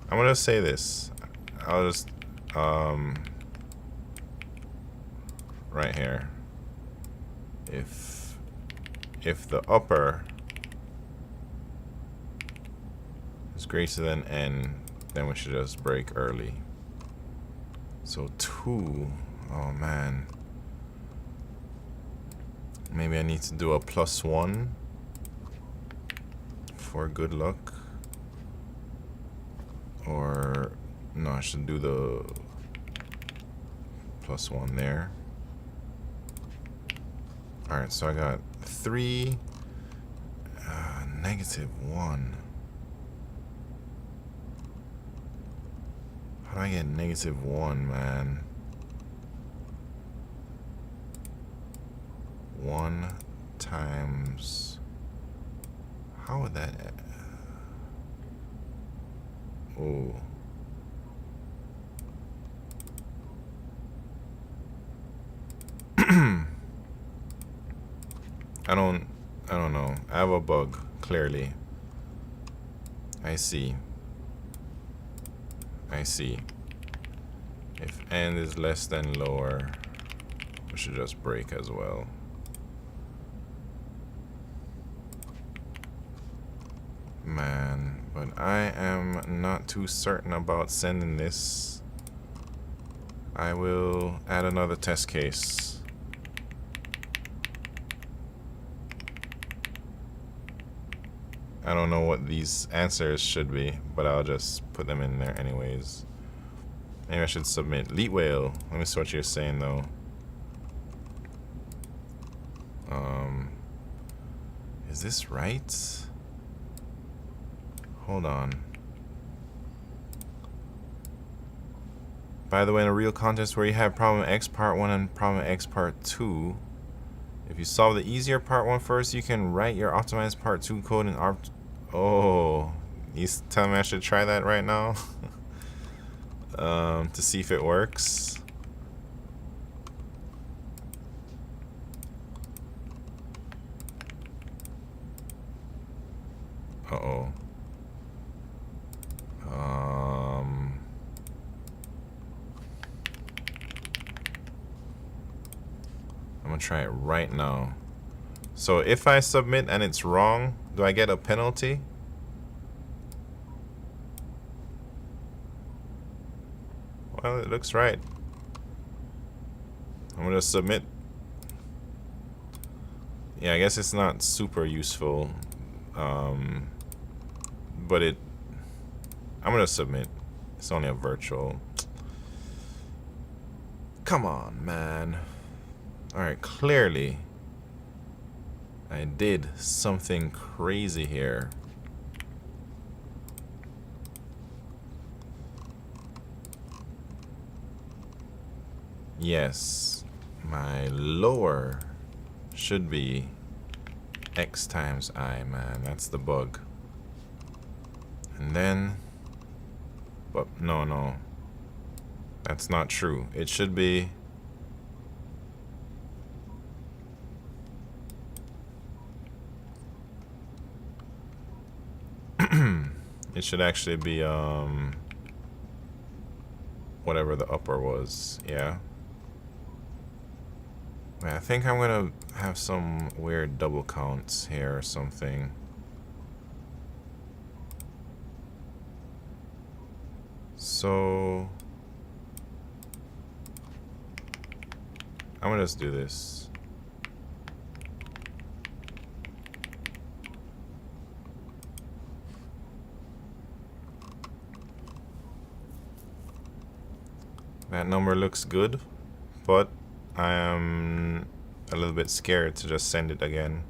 I'm gonna say this. I'll just right here. If the upper is greater than N, then we should just break early. So 2, oh man. Maybe I need to do a +1 for good luck. Or, no, I should do the +1 there. Alright, so I got 3, -1. How do I get -1, man? 1 times... How would that... Oh. I don't know. I have a bug, clearly. I see. If N is less than lower, we should just break as well. Man, but I am not too certain about sending this. I will add another test case. I don't know what these answers should be, but I'll just put them in there anyways. Maybe I should submit Leet Whale. Let me see what you're saying though. Is this right? Hold on. By the way, in a real contest where you have problem X part 1 and problem X part 2, if you solve the easier part 1 first, you can write your optimized part 2 code in Oh, he's telling me I should try that right now to see if it works. Uh-oh. I'm gonna try it right now. So if I submit and it's wrong, do I get a penalty? Well, it looks right. I'm gonna submit. Yeah, I guess it's not super useful, but I'm gonna submit. It's only a virtual. Come on, man. Alright, clearly I did something crazy here. Yes, my lower should be x times I, man. That's the bug. And then, but no. That's not true. It should be it should actually be whatever the upper was. Yeah. Wait, I think I'm gonna have some weird double counts here or something. So I'm gonna just do this. That number looks good, but I am a little bit scared to just send it again.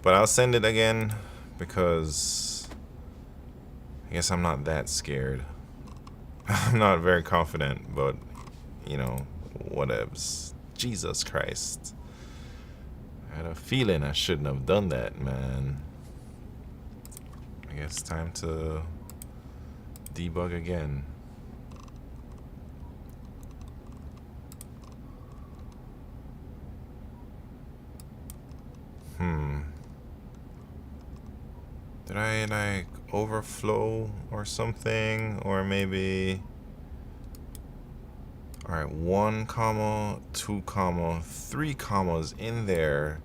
But I'll send it again because I guess I'm not that scared. I'm not very confident, but you know, whatevs. Jesus Christ. I had a feeling I shouldn't have done that, man. I guess time to debug again. Did I like overflow or something? Or maybe, all right, 1 comma, 2 comma, 3 commas in there.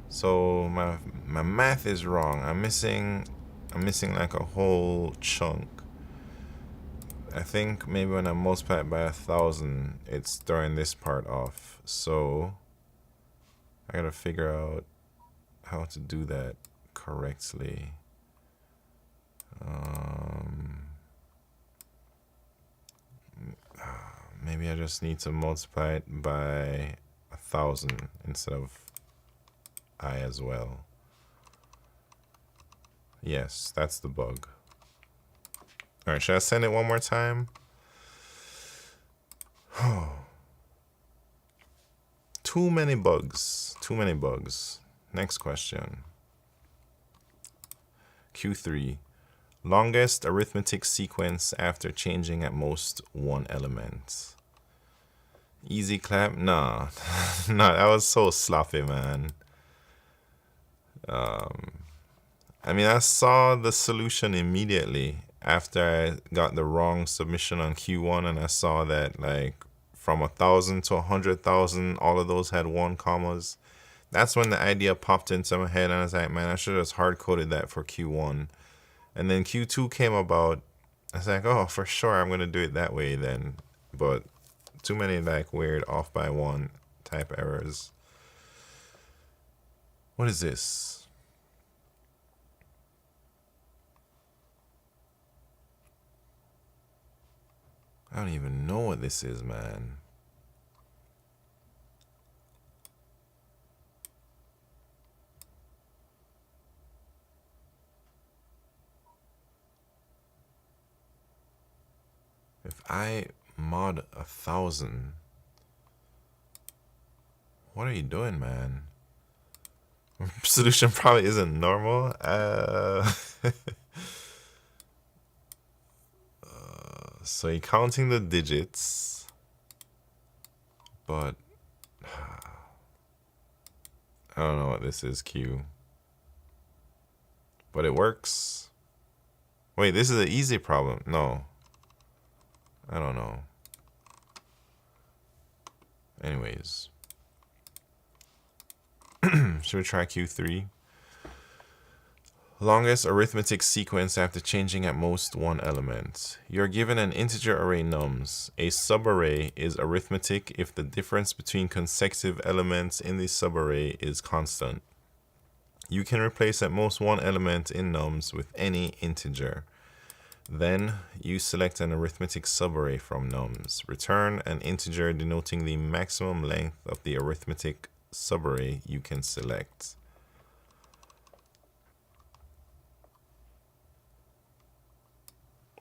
So my math is wrong. I'm missing like a whole chunk. I think maybe when I multiply it by 1,000, it's throwing this part off. So I gotta figure out how to do that correctly. Maybe I just need to multiply it by 1,000 instead of I as well. Yes, that's the bug. All right, should I send it one more time? Too many bugs. Too many bugs. Next question. Q3. Longest arithmetic sequence after changing at most 1 element. Easy clap? Nah. Nah, that was so sloppy, man. I mean, I saw the solution immediately after I got the wrong submission on Q1, and I saw that like from 1,000 to 100,000, all of those had 1 commas. That's when the idea popped into my head, and I was like, man, I should have just hard coded that for Q1. And then Q2 came about. I was like, oh, for sure, I'm gonna do it that way then. But too many like weird off by 1 type errors. What is this? I don't even know what this is, man. If I mod 1,000. What are you doing, man? Solution probably isn't normal. So you're counting the digits, but I don't know what this is, Q. But it works. Wait, this is an easy problem. No. I don't know. Anyways. Should we try Q3? Longest arithmetic sequence after changing at most one element. You're given an integer array nums. A subarray is arithmetic if the difference between consecutive elements in the subarray is constant. You can replace at most one element in nums with any integer. Then you select an arithmetic subarray from nums. Return an integer denoting the maximum length of the arithmetic subarray you can select.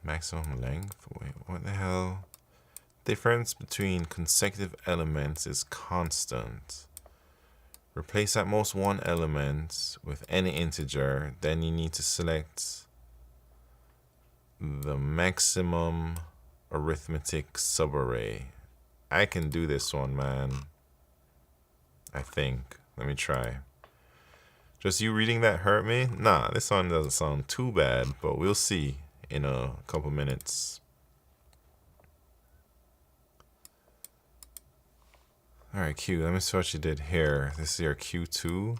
Maximum length? Wait, what the hell? Difference between consecutive elements is constant. Replace at most one element with any integer. Then you need to select the maximum arithmetic subarray. I can do this one, man. I think. Let me try. Just you reading that hurt me? Nah, this one doesn't sound too bad, but we'll see in a couple minutes. Alright, Q, let me see what you did here. This is your Q2.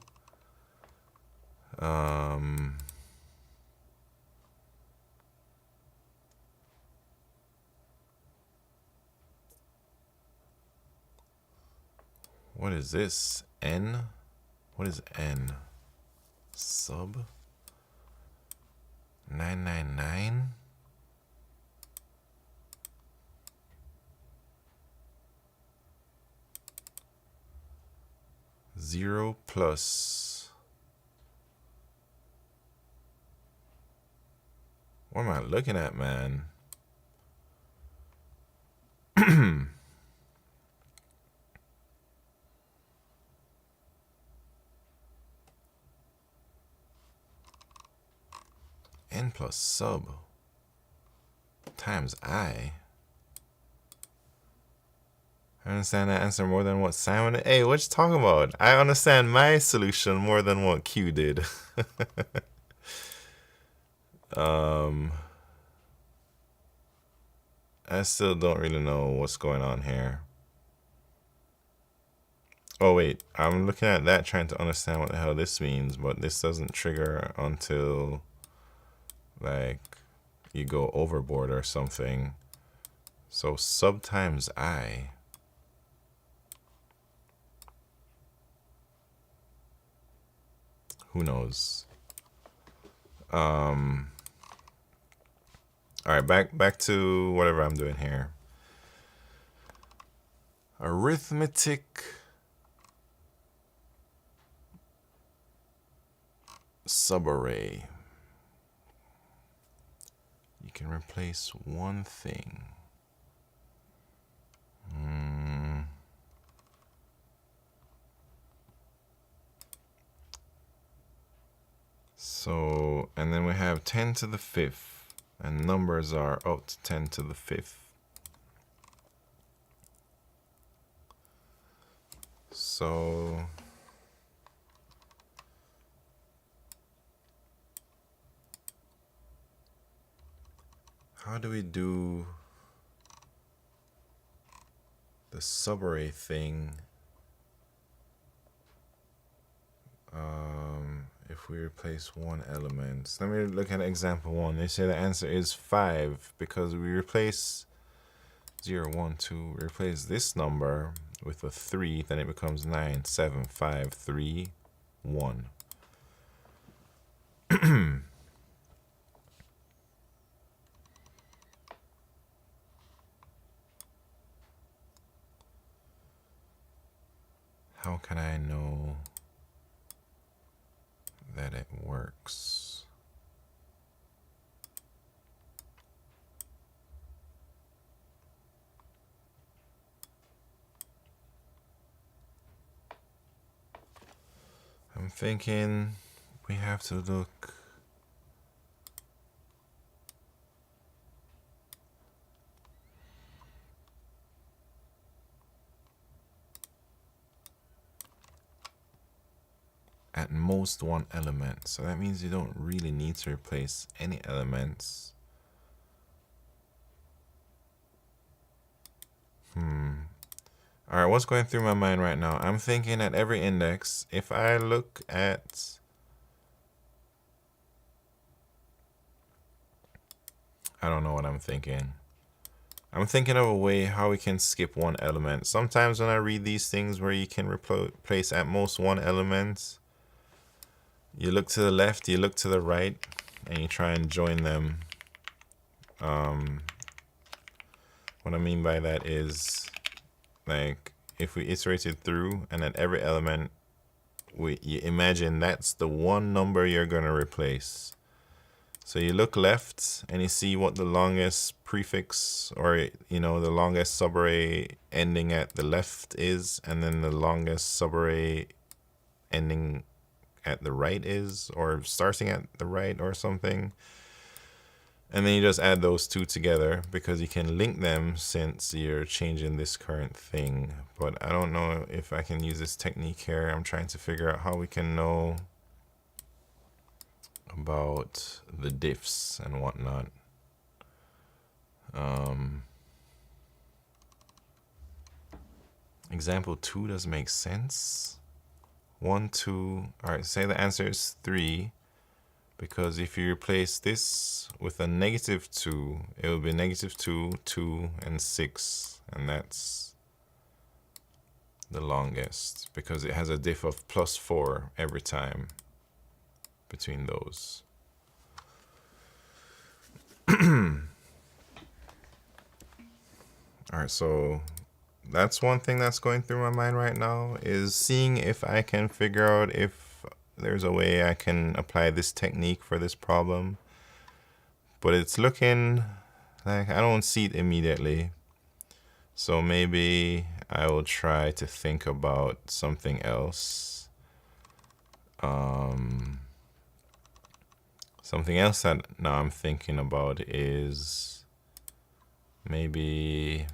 What is this? N? What is N? Sub? 999? Zero plus. What am I looking at, man? N plus sub times I. I understand that answer more than what Simon did. Hey, what you talking about? I understand my solution more than what Q did. I still don't really know what's going on here. Oh wait, I'm looking at that trying to understand what the hell this means, but this doesn't trigger until like you go overboard or something. So sub times I. Who knows? All right, back to whatever I'm doing here. Arithmetic subarray. You can replace one thing. So, and then we have 10 to the 5th, and numbers are up to 10 to the 5th. So, how do we do the subarray thing? If we replace one element. Let me look at example 1. They say the answer is 5 because we replace 0, 1, 2. We replace this number with a 3, then it becomes 9, 7, 5, 3, 1. How can I know that it works? I'm thinking we have to look at most one element. So that means you don't really need to replace any elements. All right, what's going through my mind right now? I'm thinking at every index, if I look at, I don't know what I'm thinking. I'm thinking of a way how we can skip one element. Sometimes when I read these things where you can replace at most one element, you look to the left, you look to the right, and you try and join them. What I mean by that is, like, if we iterated through and at every element, you imagine that's the one number you're going to replace. So you look left and you see what the longest prefix or, the longest subarray ending at the left is, and then the longest subarray ending at the right is, or starting at the right or something. And then you just add those two together because you can link them since you're changing this current thing. But I don't know if I can use this technique here. I'm trying to figure out how we can know about the diffs and whatnot. Example 2 doesn't make sense. 1, 2. All right, say the answer is 3. Because if you replace this with a -2, it will be -2, 2, and 6. And that's the longest because it has a diff of +4 every time between those. All right, so that's one thing that's going through my mind right now, is seeing if I can figure out if there's a way I can apply this technique for this problem. But it's looking like I don't see it immediately. So maybe I will try to think about something else. Something else that now I'm thinking about is maybe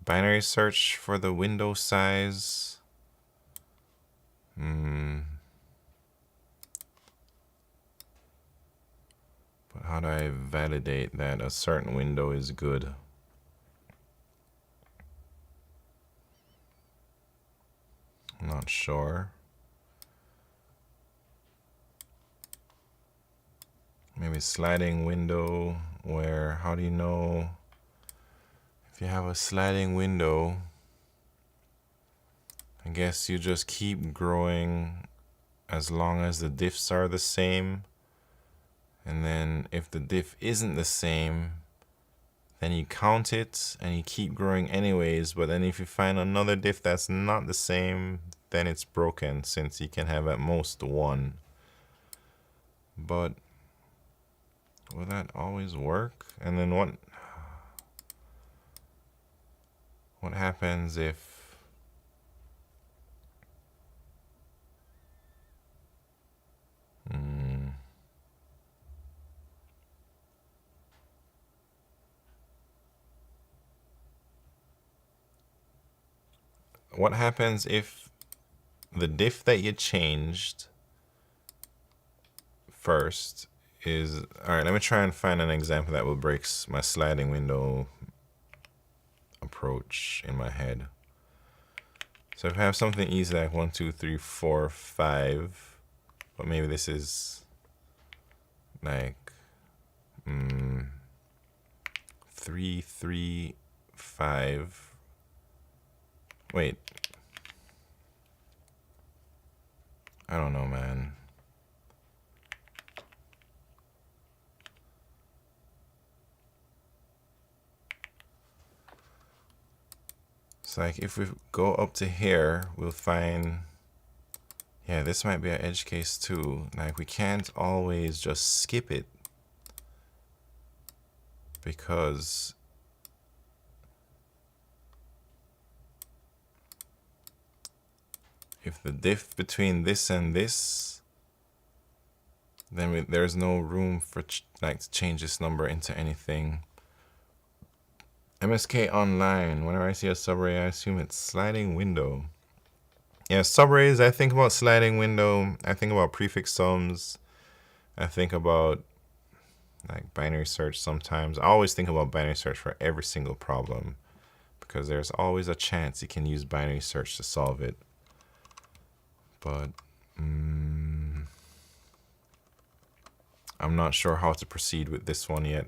binary search for the window size. But how do I validate that a certain window is good? I'm not sure. Maybe sliding window, where how do you know if you have a sliding window? I guess you just keep growing as long as the diffs are the same. And then if the diff isn't the same, then you count it and you keep growing anyways. But then if you find another diff that's not the same, then it's broken, since you can have at most one. But will that always work? And then what happens if what happens if the diff that you changed first is, all right, let me try and find an example that will break my sliding window approach in my head. So if I have something easy like 1, 2, 3, 4, 5, but maybe this is like 3, 3, 5. Wait. I don't know, man. It's like if we go up to here, we'll find, yeah, this might be an edge case too. Like we can't always just skip it, because if the diff between this and this, then there's no room for like to change this number into anything. MSK Online, whenever I see a subarray, I assume it's sliding window. Yeah, subarrays, I think about sliding window. I think about prefix sums. I think about like binary search sometimes. I always think about binary search for every single problem because there's always a chance you can use binary search to solve it. But I'm not sure how to proceed with this one yet.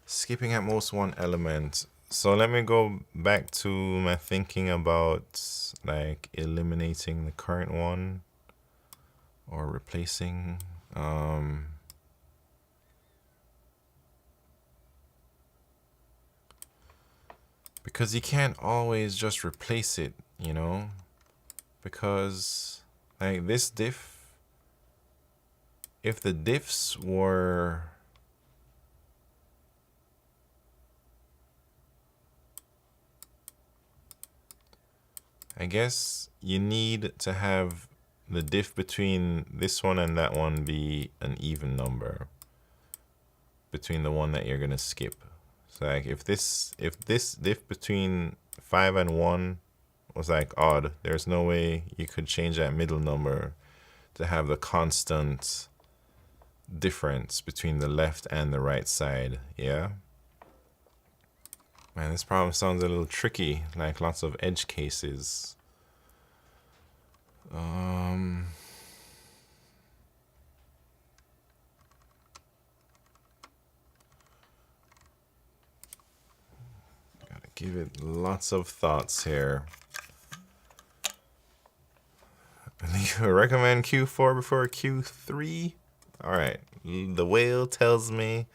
Skipping at most one element. So let me go back to my thinking about like eliminating the current one or replacing. Because you can't always just replace it, you know? Because like this diff, if the diffs were I guess you need to have the diff between this one and that one be an even number between the one that you're gonna skip. So like if this diff between 5 and 1 was like odd, there's no way you could change that middle number to have the constant difference between the left and the right side. Yeah. Man, this problem sounds a little tricky, like lots of edge cases. Gotta give it lots of thoughts here. You recommend Q4 before Q3? All right, the whale tells me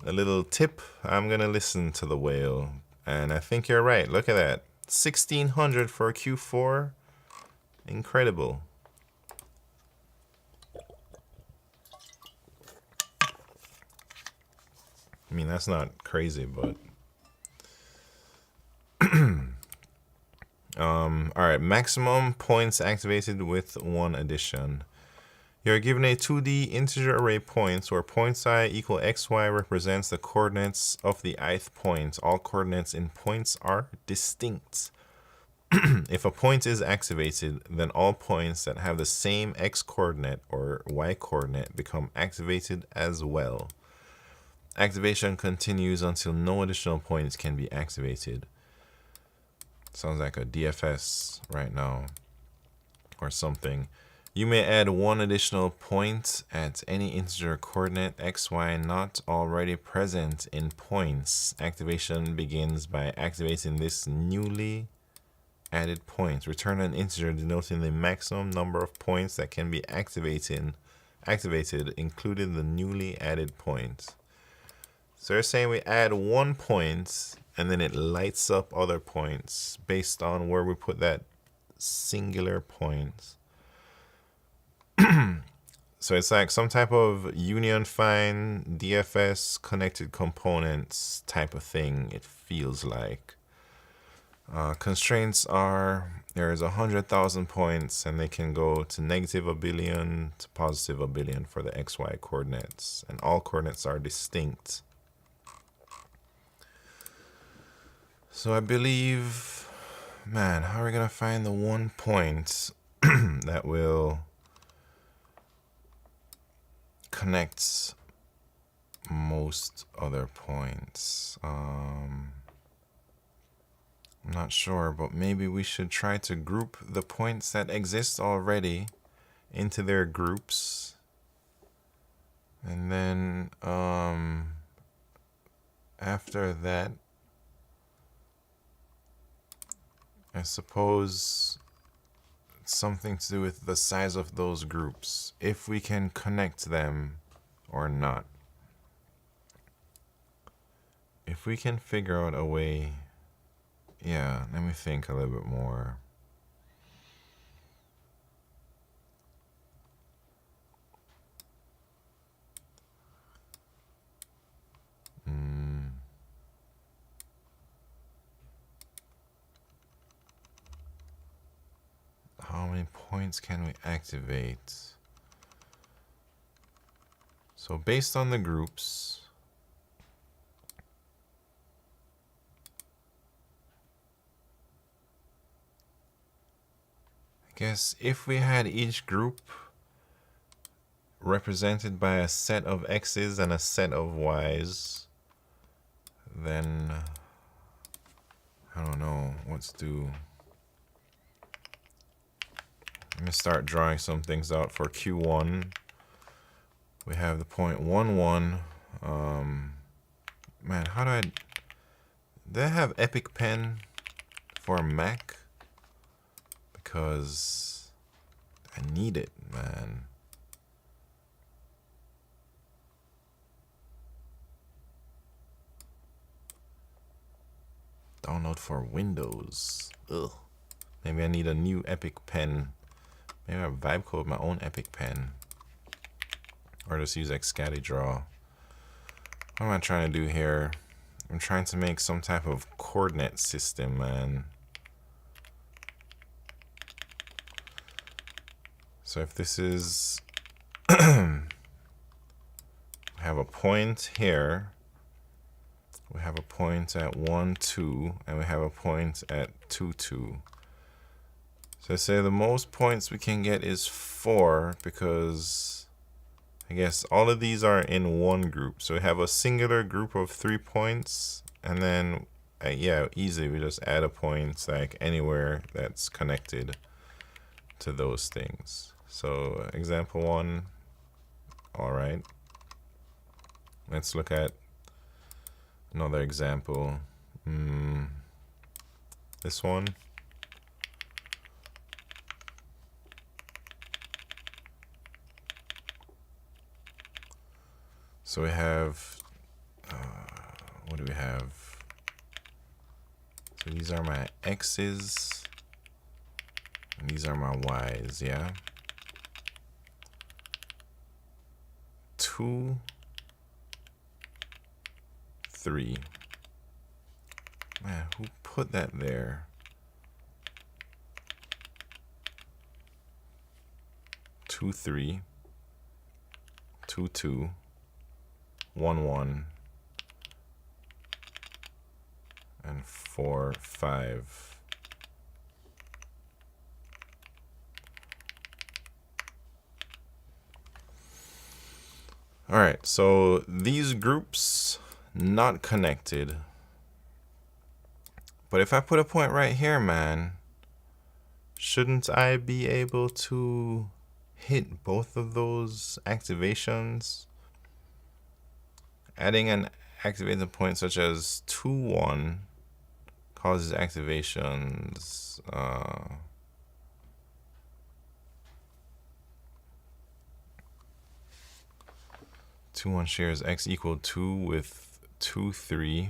a little tip. I'm gonna listen to the whale, and I think you're right. Look at that, 1600 for Q4. Incredible. I mean, that's not crazy, but all right, maximum points activated with one addition. You're given a 2D integer array points where points I equal xy represents the coordinates of the ith point. All coordinates in points are distinct. If a point is activated, then all points that have the same x coordinate or y coordinate become activated as well. Activation continues until no additional points can be activated. Sounds like a DFS right now or something. You may add one additional point at any integer coordinate xy not already present in points. Activation begins by activating this newly added point. Return an integer denoting the maximum number of points that can be activated, including the newly added point. So they're saying we add 1 point and then it lights up other points based on where we put that singular point. So it's like some type of union find DFS connected components type of thing, it feels like. Constraints are there's 100,000 points and they can go to negative a billion to positive a billion for the XY coordinates, and all coordinates are distinct. So I believe, man, how are we gonna find the 1 point that will connect most other points? I'm not sure, but maybe we should try to group the points that exist already into their groups. And then after that, I suppose it's something to do with the size of those groups, if we can connect them or not. If we can figure out a way, yeah, let me think a little bit more. points can we activate? So based on the groups, I guess if we had each group represented by a set of x's and a set of y's, then I don't know what to do. Let me start drawing some things out for Q1. We have the point 1, 1. Man, how do I have Epic Pen for Mac? Because I need it, man. Download for Windows. Ugh. Maybe I need a new Epic Pen. Maybe I vibe code my own Epic Pen. Or just use Excalidraw. What am I trying to do here? I'm trying to make some type of coordinate system, man. So if this is... we have a point here. We have a point at 1, 2. And we have a point at 2, 2. So I say the most points we can get is 4 because I guess all of these are in one group. So we have a singular group of 3 points, and then yeah, easily we just add a point like anywhere that's connected to those things. So example 1, all right. Let's look at another example. This one. So we have, what do we have? So these are my x's, and these are my y's, yeah? 2, 3. Man, who put that there? 2, 3, 2, 2. 1, 1, and 4, 5. All right, so these groups not connected. But if I put a point right here, man, shouldn't I be able to hit both of those activations? Adding an activating point such as 2, 1 causes activations. 2, 1 shares x equal 2 with 2, 3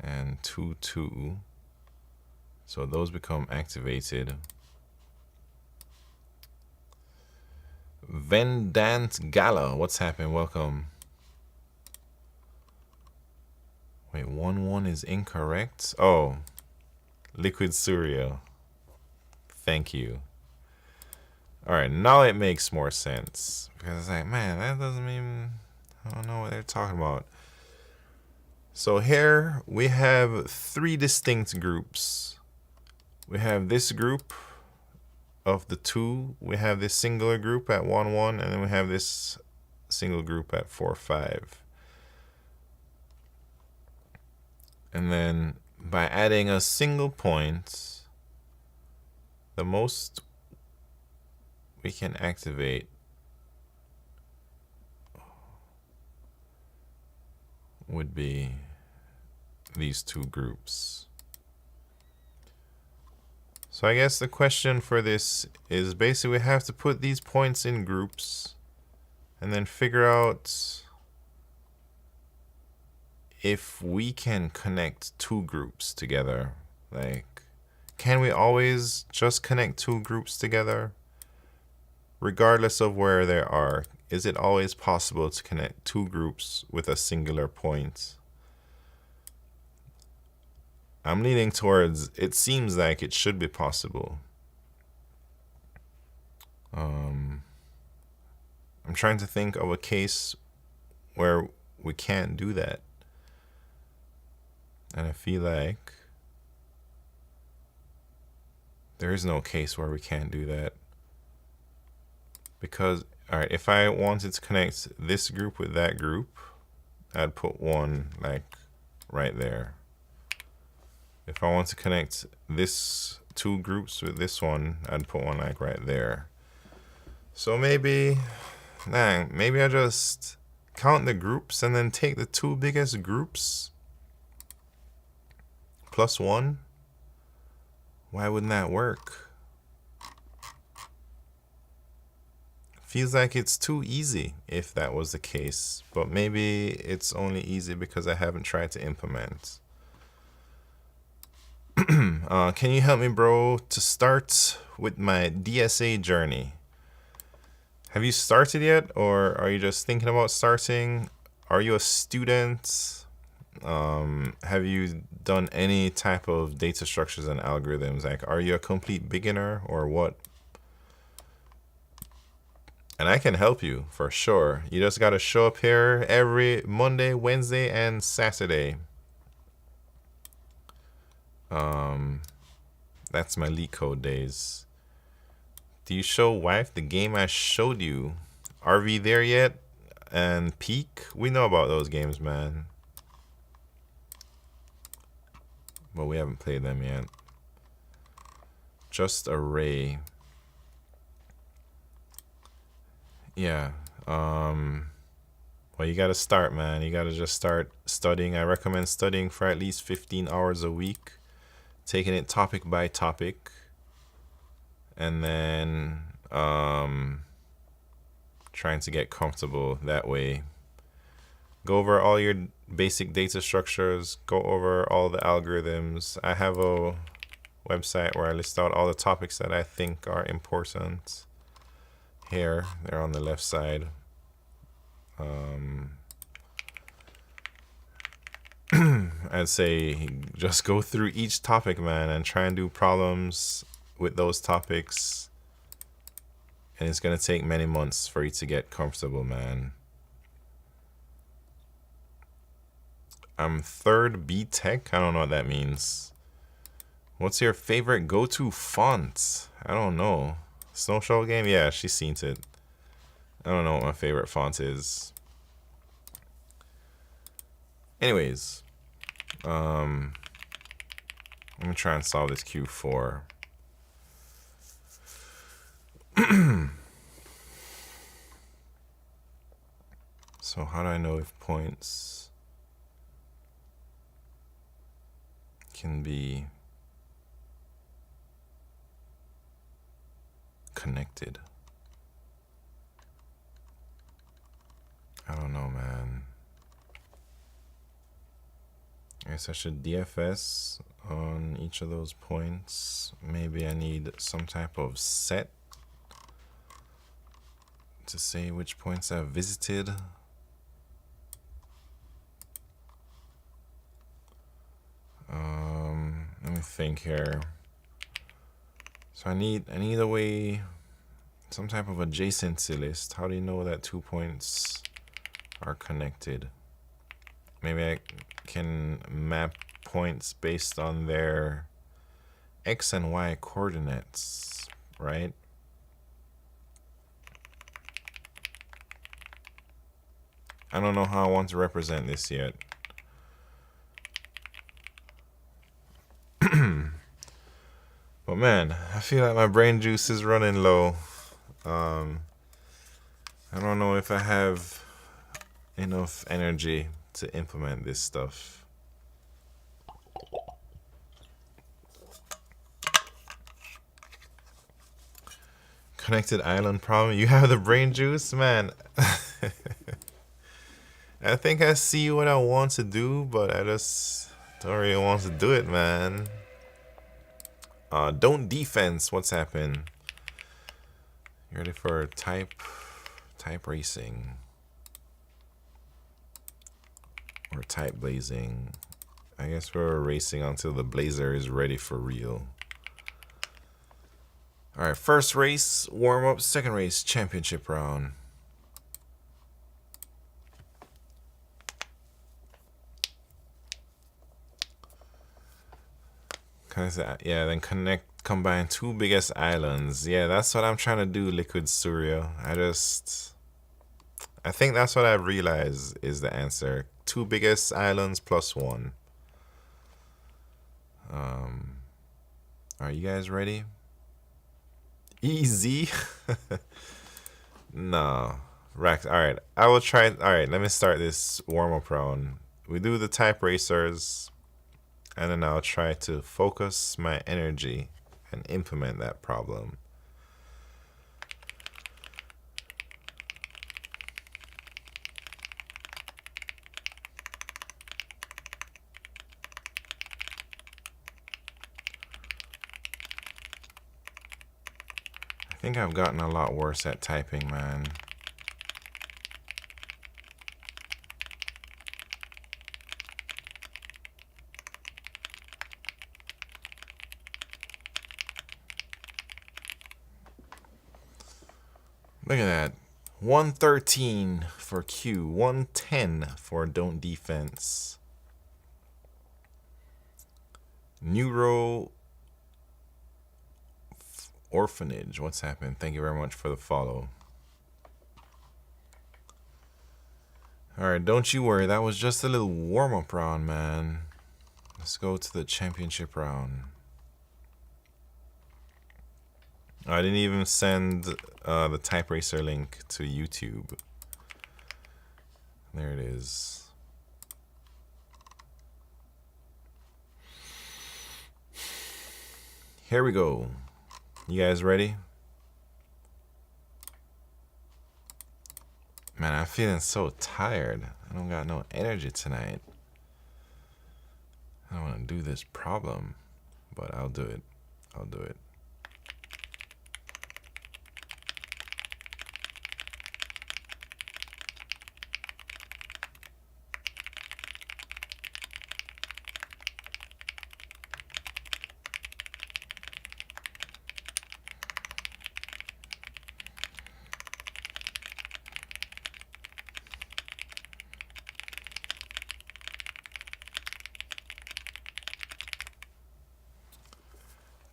and 2, 2. So those become activated. Vendant Gala, what's happened? Welcome. Wait, 1, 1 is incorrect? Oh, Liquid Surya. Thank you. All right, now it makes more sense. Because it's like, man, that doesn't mean, I don't know what they're talking about. So here we have 3 distinct groups. We have this group of the 2, we have this singular group at 1, 1, and then we have this single group at 4, 5. And then by adding a single point, the most we can activate would be these 2 groups. So I guess the question for this is basically we have to put these points in groups and then figure out if we can connect 2 groups together. Like, can we always just connect 2 groups together? Regardless of where they are, is it always possible to connect 2 groups with a singular point? I'm leaning towards it seems like it should be possible. I'm trying to think of a case where we can't do that. And I feel like there is no case where we can't do that. Because, all right, if I wanted to connect this group with that group, I'd put one like right there. If I want to connect this two groups with this one, I'd put one like right there. So maybe I just count the groups and then take the two biggest groups plus one. Why wouldn't that work? Feels like it's too easy if that was the case, but maybe it's only easy because I haven't tried to implement. Can you help me, bro, to start with my DSA journey? Have you started yet, or are you just thinking about starting? Are you a student? Have you done any type of data structures and algorithms? Like, are you a complete beginner or what? And I can help you for sure. You just got to show up here every Monday, Wednesday, and Saturday. That's my LeetCode days. Do you show wife the game I showed you? Are we there yet? And Peak? We know about those games, man. But we haven't played them yet. Just array. Yeah. Well, you gotta start, man. You gotta just start studying. I recommend studying for at least 15 hours a week, taking it topic by topic, and then trying to get comfortable that way. Go over all your basic data structures, go over all the algorithms. I have a website where I list out all the topics that I think are important. Here, they're on the left side. I'd say just go through each topic, man, and try and do problems with those topics. And it's gonna take many months for you to get comfortable, man. I'm third B Tech. I don't know what that means. What's your favorite go-to font? I don't know. Snowshell game? Yeah, she's seen it. I don't know what my favorite font is. Anyways, I'm gonna try and solve this Q4. So how do I know if points can be connected? I don't know, man. I guess I should DFS on each of those points. Maybe I need some type of set to say which points I've visited. Let me think here. So I need a way, some type of adjacency list. How do you know that 2 points are connected? Maybe I can map points based on their X and Y coordinates, right? I don't know how I want to represent this yet. But man, I feel like my brain juice is running low. I don't know if I have enough energy to implement this stuff. Connected island problem. You have the brain juice, man. I think I see what I want to do, but I just don't really want to do it, man. Don't defense. What's happened? You ready for type racing or type blazing? I guess we're racing until the Blazer is ready for real. Alright, first race, warm up, second race, championship round. Yeah, then combine two biggest islands. Yeah, that's what I'm trying to do, Liquid Surya. I think that's what I've realized is the answer. Two biggest islands plus one. Are you guys ready? Easy. No. Rax. Alright, I will try. Alright, let me start this warm-up round. We do the type racers, and then I'll try to focus my energy and implement that problem. I think I've gotten a lot worse at typing, man. Look at that. 113 for Q, 110 for don't defense. Neuro Orphanage, what's happened? Thank you very much for the follow. Alright, don't you worry, that was just a little warm-up round, man. Let's go to the championship round. I didn't even send the type racer link to YouTube. There it is. Here we go. You guys ready? Man, I'm feeling so tired. I don't got no energy tonight. I don't want to do this problem, but I'll do it. I'll do it.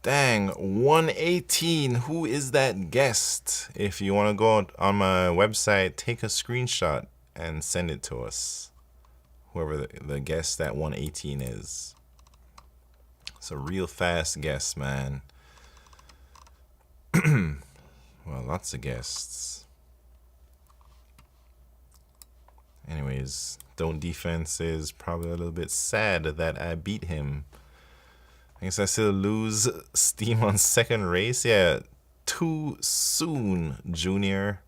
Dang, 118. Who is that guest? If you want to go on my website, take a screenshot and send it to us. Whoever the guest that 118 is. It's a real fast guest, man. Well, lots of guests. Anyways, don't defense is probably a little bit sad that I beat him. I guess I still lose steam on second race. Yeah, too soon, Junior.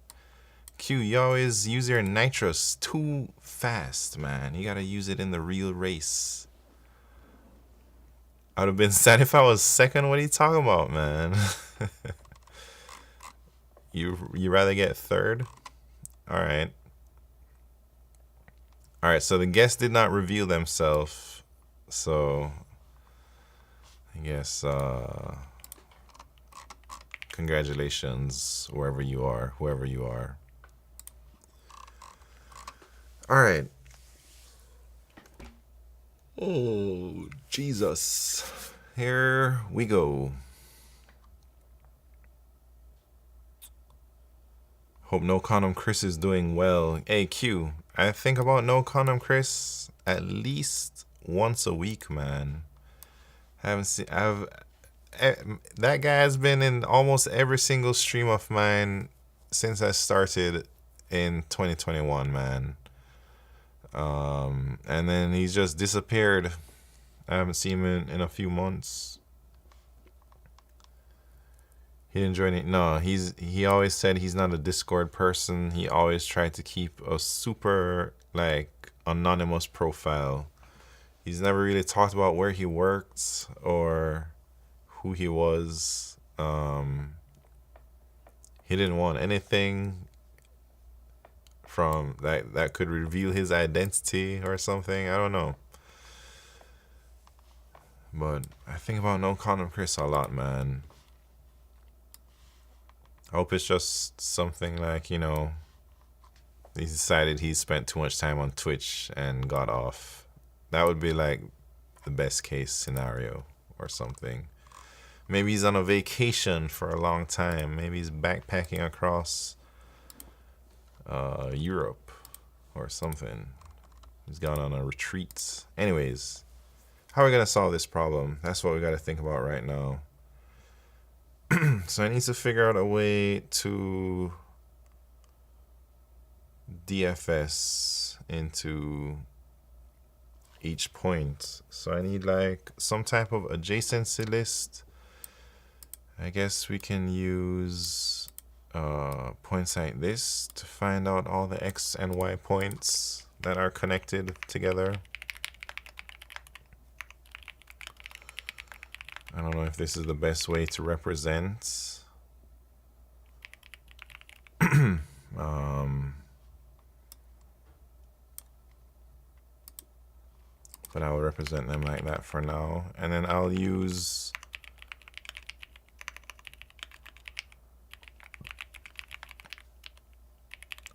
Q, you always use your nitrous too fast, man. You gotta use it in the real race. I would have been sad if I was second. What are you talking about, man? You rather get third? Alright. Alright, so the guests did not reveal themselves. So I guess congratulations whoever you are. Alright. Oh, Jesus. Here we go. Hope No Condom Chris is doing well. Hey, Q, I think about No Condom Chris at least once a week, man. That guy has been in almost every single stream of mine since I started in 2021, man. And then he's just disappeared. I haven't seen him in a few months. He didn't join it. No, he always said he's not a Discord person. He always tried to keep a super like anonymous profile. He's never really talked about where he worked or who he was. He didn't want anything from that could reveal his identity or something. I don't know. But I think about No Condom Chris a lot, man. I hope it's just something like, you know, he decided he spent too much time on Twitch and got off. That would be like the best case scenario or something. Maybe he's on a vacation for a long time. Maybe he's backpacking across Europe or something. He's gone on a retreat. Anyways, how are we gonna solve this problem? That's what we gotta think about right now. So I need to figure out a way to DFS into each point. So I need like some type of adjacency list. I guess we can use points like this to find out all the X and Y points that are connected together. I don't know if this is the best way to represent. But I'll represent them like that for now. And then I'll use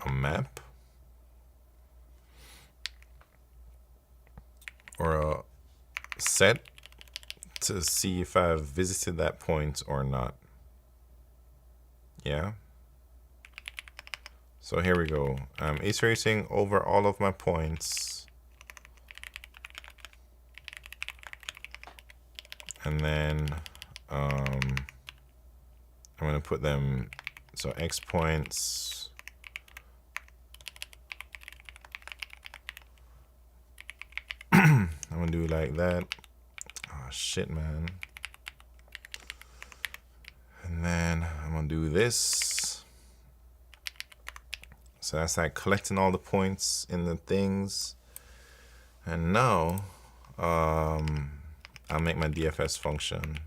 a map or a set to see if I've visited that point or not. Yeah. So here we go. I'm iterating over all of my points. And then I'm going to put them, so X points. I'm going to do like that. Oh, shit, man. And then I'm going to do this. So that's like collecting all the points in the things. And now I'll make my DFS function.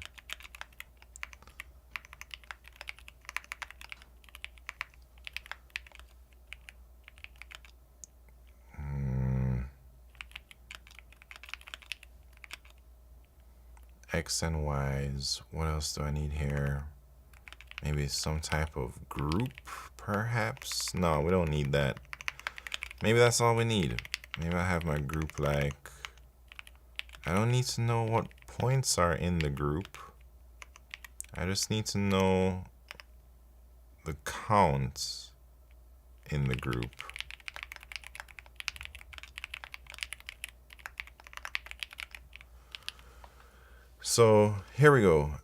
X and Y's. What else do I need here? Maybe some type of group, perhaps? No, we don't need that. Maybe that's all we need. Maybe I have my group like... I don't need to know what points are in the group. I just need to know the count in the group. So here we go.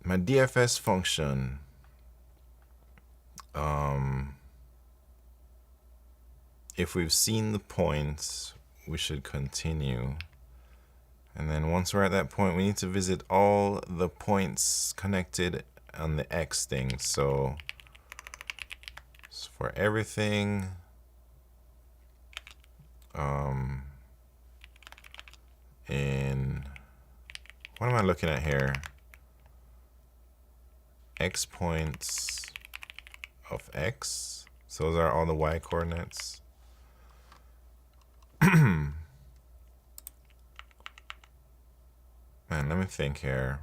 My DFS function. If we've seen the points, we should continue. And then once we're at that point, we need to visit all the points connected on the X thing. So for everything, in, what am I looking at here? X points of X. So those are all the Y coordinates. Man, let me think here.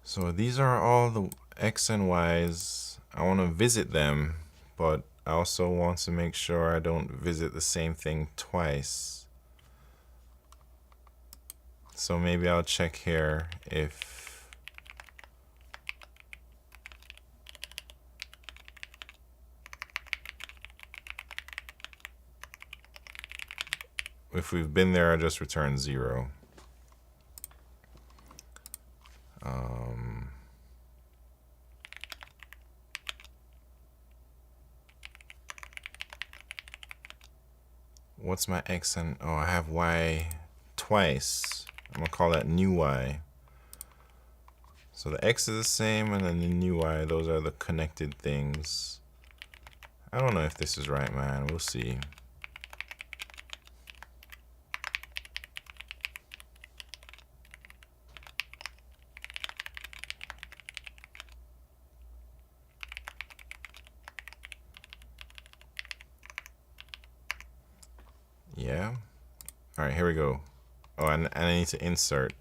So these are all the X and Y's. I want to visit them, but I also want to make sure I don't visit the same thing twice. So maybe I'll check here if we've been there, I just return 0. What's my X and, oh, I have Y twice. I'm gonna call that new Y. So the X is the same and then the new Y, those are the connected things. I don't know if this is right, man. We'll see. Yeah. All right, here we go. Oh, and I need to insert.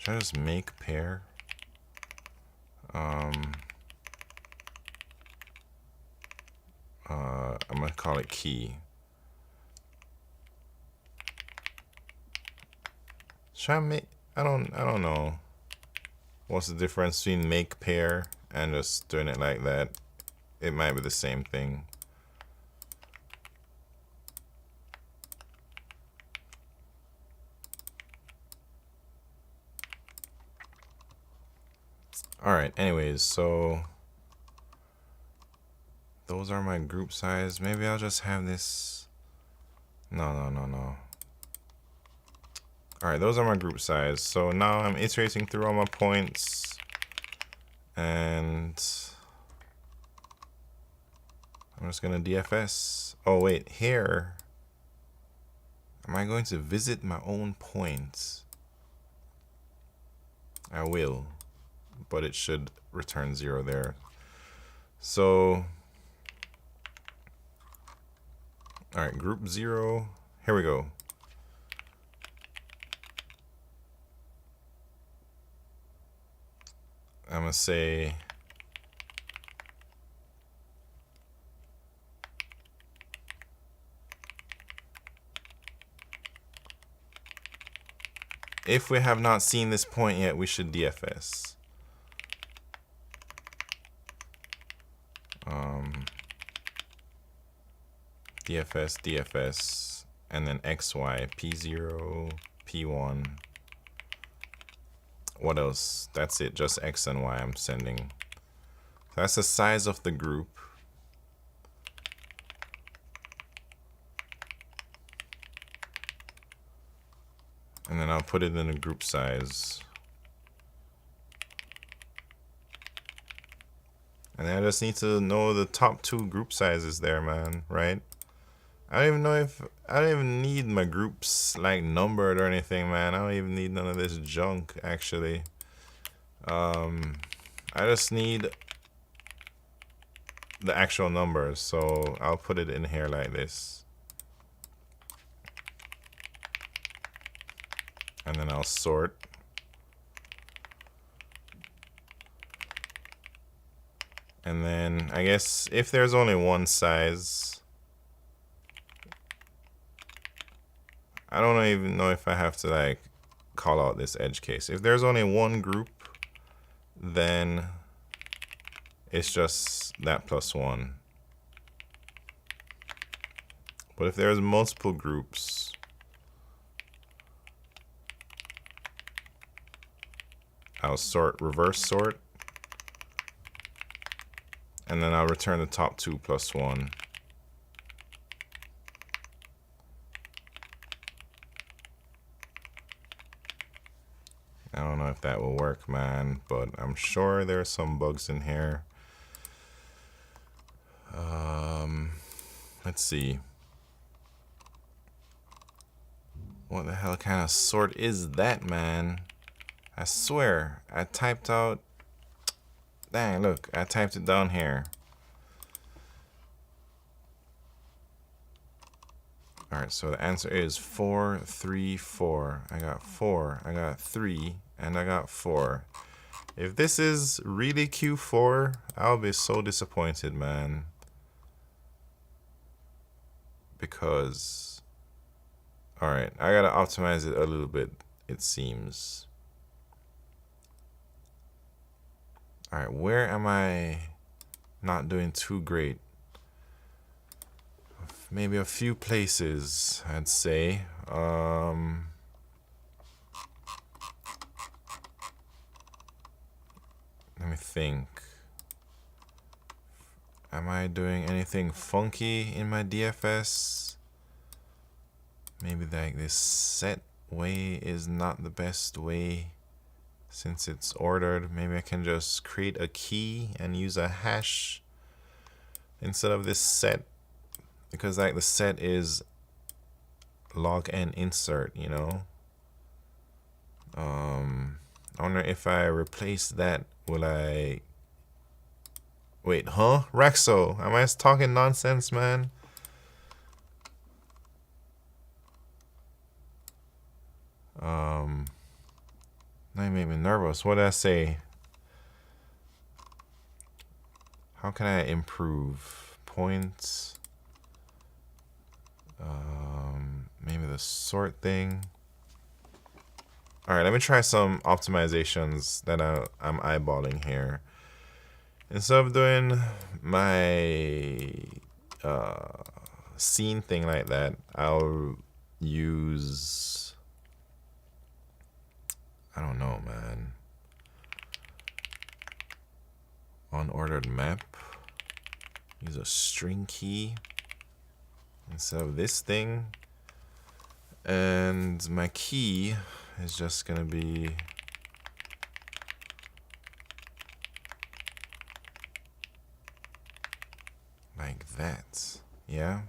Should I just make pair? I'm gonna call it key. Should I make? I don't know. What's the difference between make pair and just doing it like that? It might be the same thing. All right. Anyways, so those are my group size. Maybe I'll just have this. No. All right, those are my group size. So now I'm iterating through all my points, and I'm just gonna DFS. Oh wait, here. Am I going to visit my own points? I will, but it should return 0 there. So, all right, group 0. Here we go. I'm gonna say if we have not seen this point yet, we should DFS. DFS, and then XY, P0, P1. What else? That's it, just X and Y I'm sending. That's the size of the group. And then I'll put it in a group size. And then I just need to know the top 2 group sizes there, man, right? I don't even need my groups like numbered or anything, man. I don't even need none of this junk, actually. I just need the actual numbers, so I'll put it in here like this. And then I'll sort. And then I guess if there's only one size, I don't even know if I have to like call out this edge case. If there's only one group, then it's just that +1. But if there's multiple groups, I'll sort, reverse sort, and then I'll return the top 2 +1. I don't know if that will work, man, but I'm sure there are some bugs in here. Let's see. What the hell kind of sort is that, man? I swear, I typed out... Dang, look, I typed it down here. Alright, so the answer is 4, 3, 4. I got 4, I got 3, and I got 4. If this is really Q4, I'll be so disappointed, man. Because... Alright, I gotta optimize it a little bit, it seems. Alright, where am I not doing too great? Maybe a few places, I'd say. Let me think. Am I doing anything funky in my DFS? Maybe like this set way is not the best way since it's ordered. Maybe I can just create a key and use a hash instead of this set, because like the set is log n insert, you know. I wonder if I replace that, will I Wait, huh? Rexo, am I talking nonsense, man? Now you make me nervous. What did I say? How can I improve? Points. Maybe the sort thing. All right, let me try some optimizations that I'm eyeballing here. Instead of doing my scene thing like that, I'll use, I don't know, man. Unordered map. Use a string key instead of this thing. And my key is just gonna be like that. Yeah.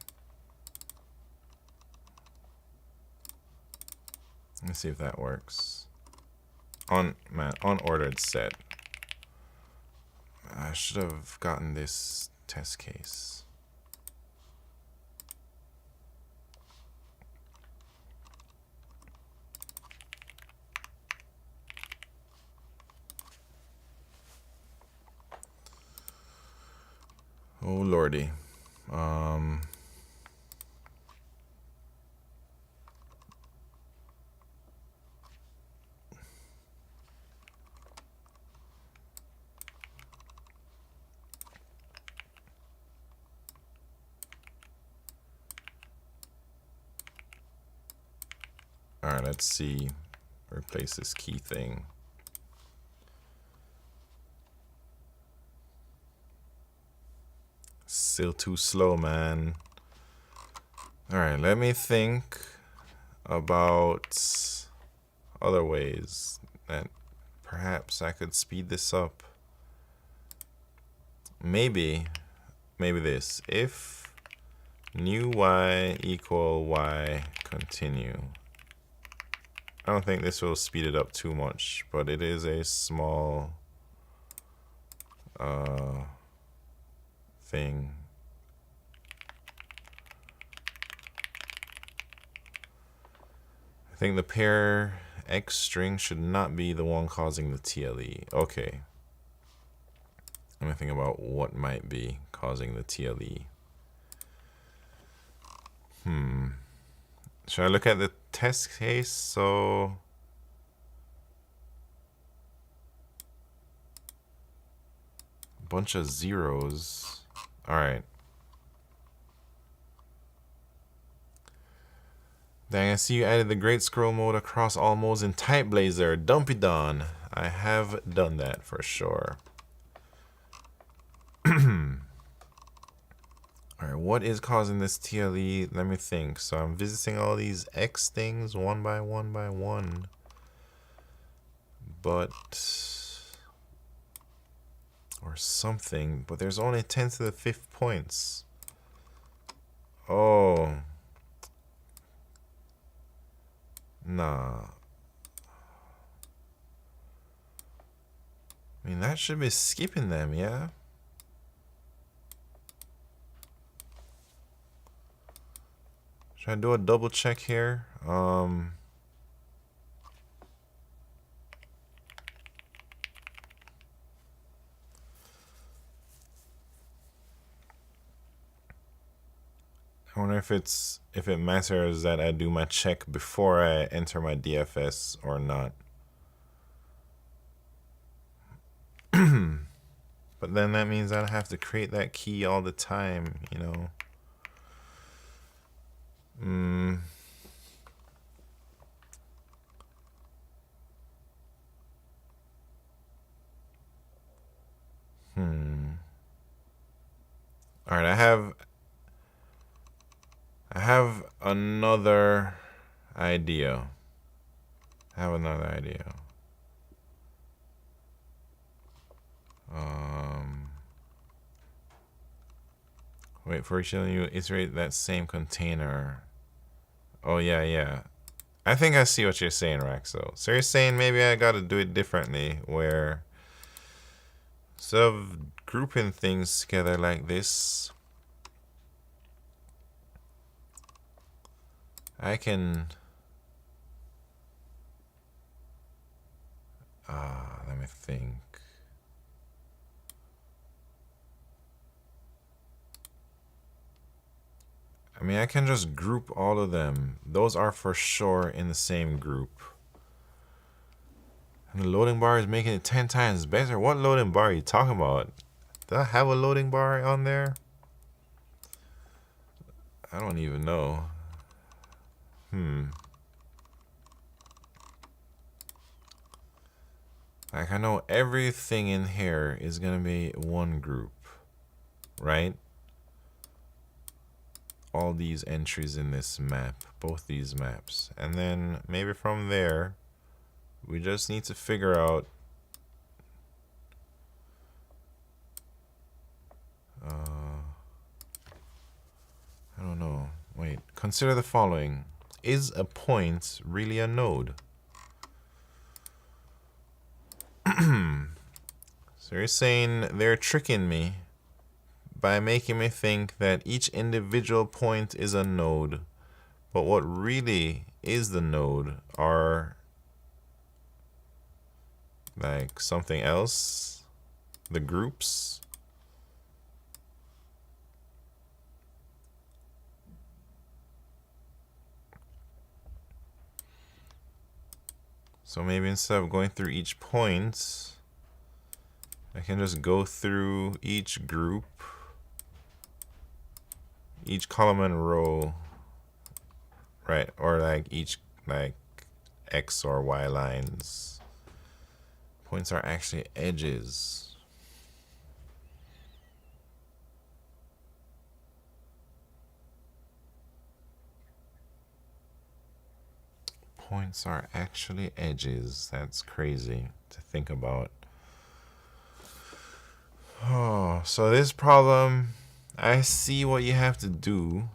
Let me see if that works. Unordered set. I should have gotten this test case. Oh lordy. All right, let's see. Replace this key thing. Still too slow, man. All right, let me think about other ways that perhaps I could speed this up. Maybe this. If new y equal y continue. I don't think this will speed it up too much, but it is a small thing. I think the pair X string should not be the one causing the TLE. Okay. Let me think about what might be causing the TLE. Should I look at the test case? So a bunch of zeros. All right. Dang, I see you added the great scroll mode across all modes in Typeblazer. Dumpy Don. I have done that for sure. Alright, what is causing this TLE? Let me think. So I'm visiting all these X things one by one by one. But, or something. But there's only 10 to the 5th points. Oh. Nah. I mean, that should be skipping them, yeah? Should I do a double check here? I wonder if it matters that I do my check before I enter my DFS or not. But then that means I'd have to create that key all the time, you know. All right, I have another idea. Wait for each other, you iterate that same container. Oh yeah. I think I see what you're saying, Raxo. So you're saying maybe I gotta do it differently, where instead of grouping things together like this, I can let me think. I mean, I can just group all of them. Those are for sure in the same group. And the loading bar is making it 10 times better. What loading bar are you talking about? Did I have a loading bar on there? I don't even know. Like, I know everything in here is gonna be one group, right? All these entries in this map, both these maps. And then maybe from there, we just need to figure out I don't know. Wait, consider the following. Is a point really a node? So you're saying they're tricking me by making me think that each individual point is a node, but what really is the node are like something else, the groups. So maybe instead of going through each point, I can just go through each group, each column and row, right? Or like each like X or Y lines. Points are actually edges. Points are actually edges. That's crazy to think about. Oh, so this problem, I see what you have to do,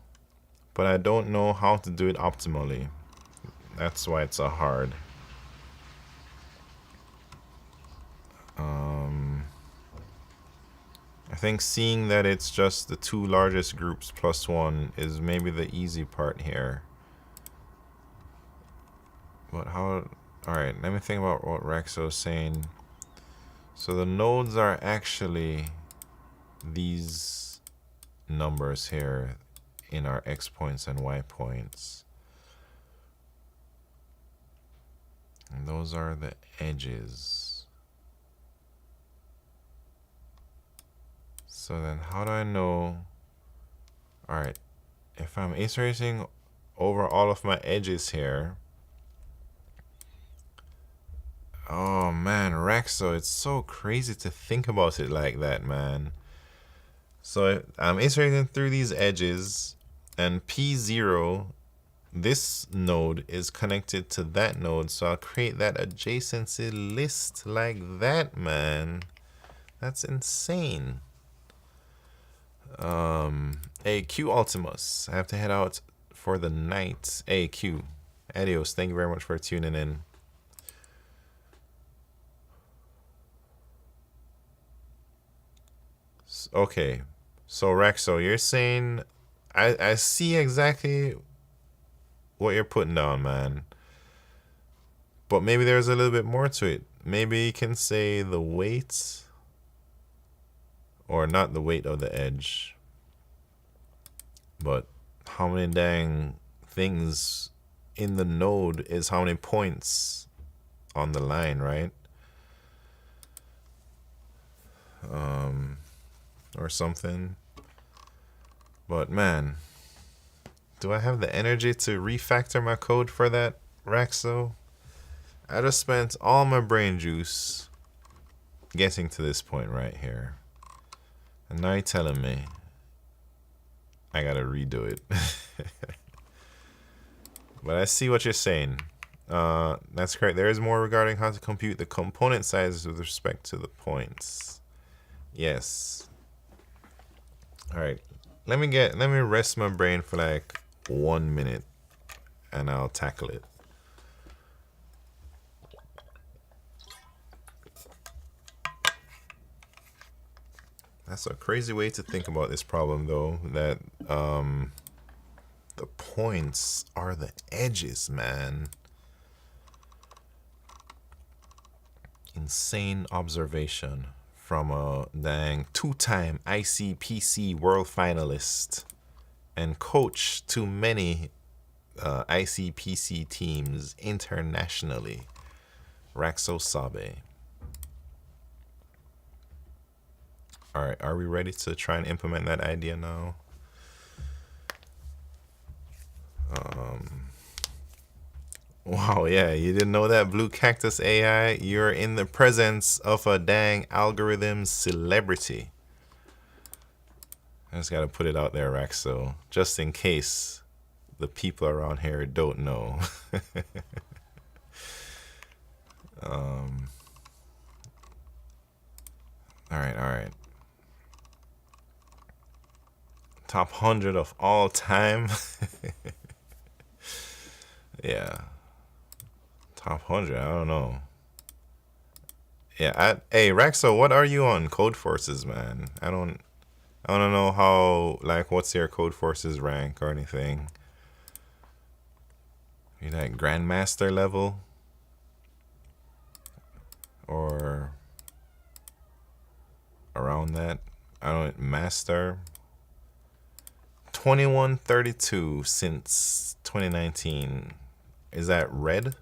but I don't know how to do it optimally. That's why it's so hard. I think seeing that it's just the two largest groups plus one is maybe the easy part here. But how, all right, let me think about what Rexo is saying. So the nodes are actually these numbers here in our X points and Y points. And those are the edges. So then how do I know, all right, if I'm iterating over all of my edges here, oh man, Rexo, it's so crazy to think about it like that, man. So I'm iterating through these edges, and P0, this node is connected to that node, so I'll create that adjacency list like that, man. That's insane. Hey, Q Ultimus, I have to head out for the night. Hey, Q. Adios, thank you very much for tuning in. Okay, so Rexo, you're saying I see exactly what you're putting down, man. But maybe there's a little bit more to it. Maybe you can say the weight, or not the weight of the edge, but how many dang things in the node is how many points on the line, right? Or something. But man, do I have the energy to refactor my code for that, Rexo? I just spent all my brain juice getting to this point right here. And now you're telling me I gotta redo it. But I see what you're saying. That's correct. There is more regarding how to compute the component sizes with respect to the points. Yes. All right. Let me rest my brain for like 1 minute and I'll tackle it. That's a crazy way to think about this problem, though, that the points are the edges, man. Insane observation from a dang two-time ICPC world finalist and coach to many ICPC teams internationally, Raxo Sabe. All right, are we ready to try and implement that idea now? Wow, yeah, you didn't know that, Blue Cactus AI? You're in the presence of a dang algorithm celebrity. I just gotta put it out there, Raxo, just in case the people around here don't know. All right. Top 100 of all time. Yeah. Top 100, I don't know. Yeah, hey, Raxo, what are you on Code Forces, man? I don't know how, like, what's your Code Forces rank or anything. You like Grandmaster level? Or around that? I don't, Master? 2132 since 2019. Is that red?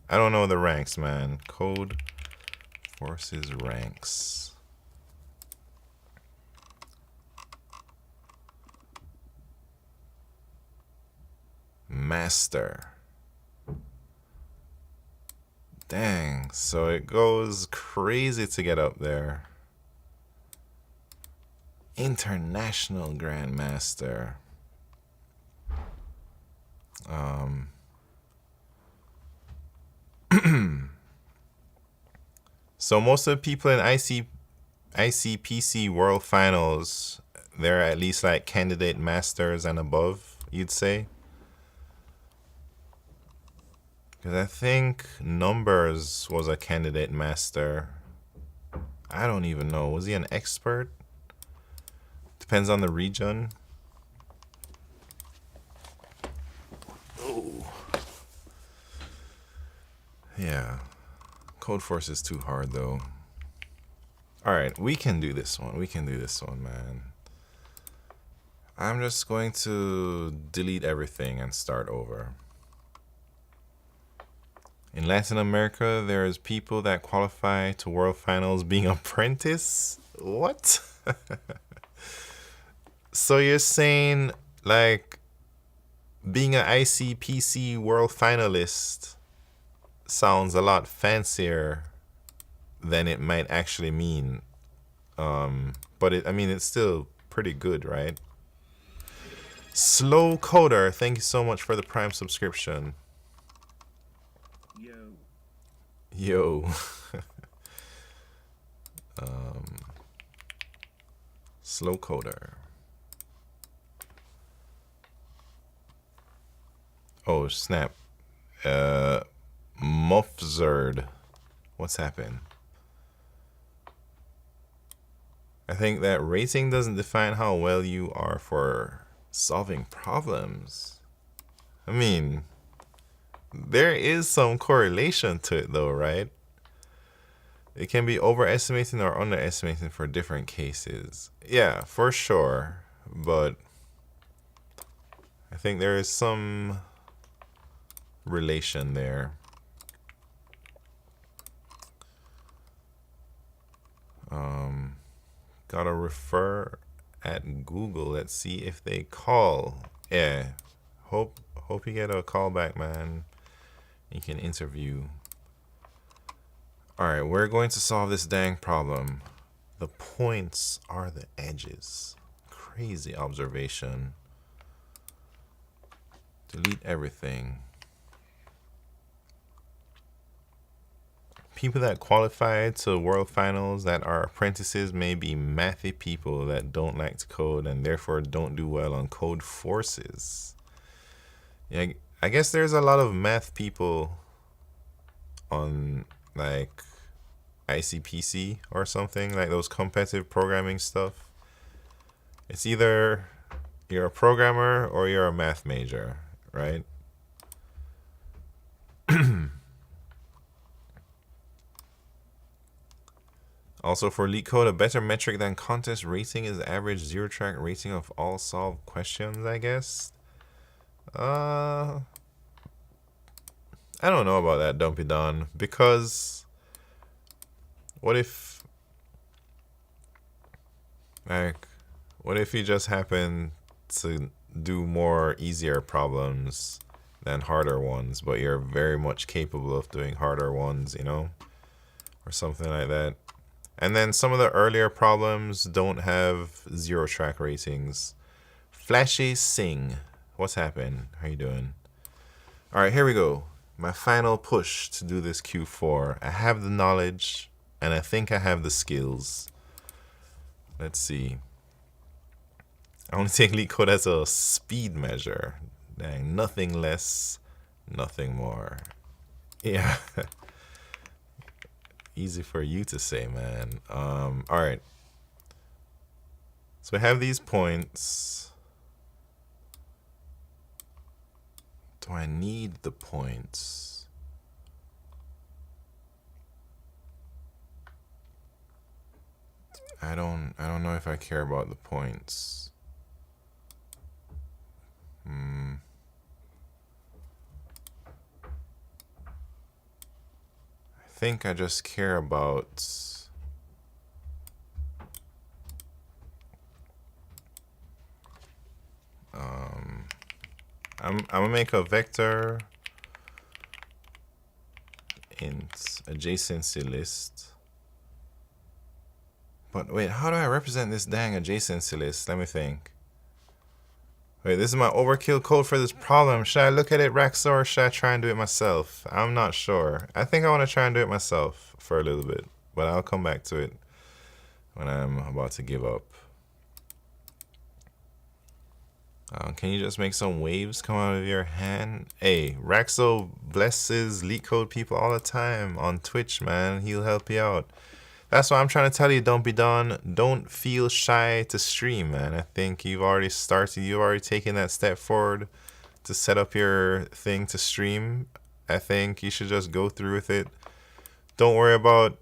I don't know the ranks, man. Code Forces ranks. Master. Dang, so it goes crazy to get up there. International Grandmaster. So most of the people in ICPC World Finals, they're at least like candidate masters and above, you'd say? Because I think Numbers was a candidate master. I don't even know. Was he an expert? Depends on the region. Oh. Yeah. Code Force is too hard, though. All right, we can do this one. We can do this one, man. I'm just going to delete everything and start over. In Latin America, there's people that qualify to World Finals being apprentice? What? So you're saying, like, being an ICPC World Finalist sounds a lot fancier than it might actually mean. But I mean, it's still pretty good, right? Slow Coder, thank you so much for the Prime subscription. Yo. Slow Coder. Oh, snap. Muffzerd. What's happened? I think that rating doesn't define how well you are for solving problems. I mean, there is some correlation to it though, right? It can be overestimating or underestimating for different cases. Yeah, for sure. But I think there is some relation there. Gotta refer at Google. Let's see if they call. Yeah. Hope you get a call back, man. You can interview. All right, we're going to solve this dang problem. The points are the edges. Crazy observation. Delete everything. People that qualify to World Finals that are apprentices may be mathy people that don't like to code and therefore don't do well on Code Forces. Yeah, I guess there's a lot of math people on, like, ICPC or something, like those competitive programming stuff. It's either you're a programmer or you're a math major, right? Also for LeetCode, a better metric than contest rating is the average zero-track rating of all solved questions, I guess. I don't know about that, Dumpy Don, because what if, like, what if you just happen to do more easier problems than harder ones, but you're very much capable of doing harder ones, you know, or something like that. And then some of the earlier problems don't have zero-track ratings. Flashy Sing, what's happened? How you doing? All right, here we go. My final push to do this Q4. I have the knowledge, and I think I have the skills. Let's see. I want to take LeetCode as a speed measure. Dang, nothing less, nothing more. Yeah. Easy for you to say, man. All right. So we have these points. Do I need the points? I don't know if I care about the points. I think I just care about I'm gonna make a vector int adjacency list. But wait, how do I represent this dang adjacency list? Let me think. Wait, this is my overkill code for this problem. Should I look at it, Raxor, or should I try and do it myself? I'm not sure. I think I want to try and do it myself for a little bit, but I'll come back to it when I'm about to give up. Can you just make some waves come out of your hand? Hey, Raxo blesses LeetCode people all the time on Twitch, man. He'll help you out. That's why I'm trying to tell you, don't be done. Don't feel shy to stream, man. I think you've already started. You've already taken that step forward to set up your thing to stream. I think you should just go through with it. Don't worry about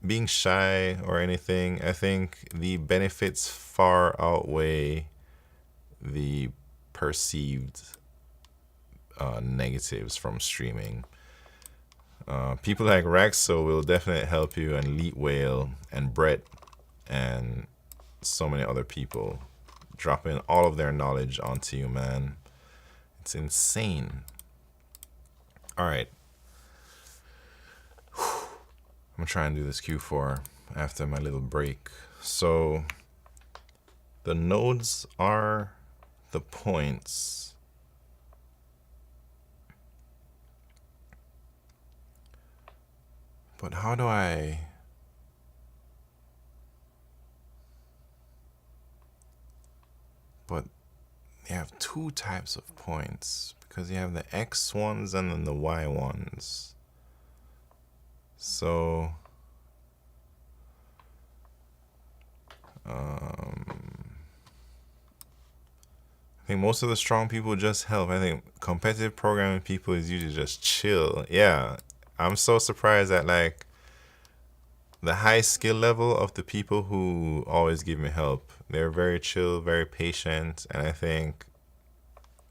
being shy or anything. I think the benefits far outweigh the perceived negatives from streaming. People like Raxo will definitely help you, and Leet Whale and Brett and so many other people dropping all of their knowledge onto you, man. It's insane. All right. I'm gonna try and do this Q4 after my little break. So the nodes are the points. But how do I... But you have two types of points, because you have the X ones and then the Y ones. So I think most of the strong people just help. I think competitive programming people is usually just chill. Yeah, I'm so surprised at like the high skill level of the people who always give me help. They're very chill, very patient, and I think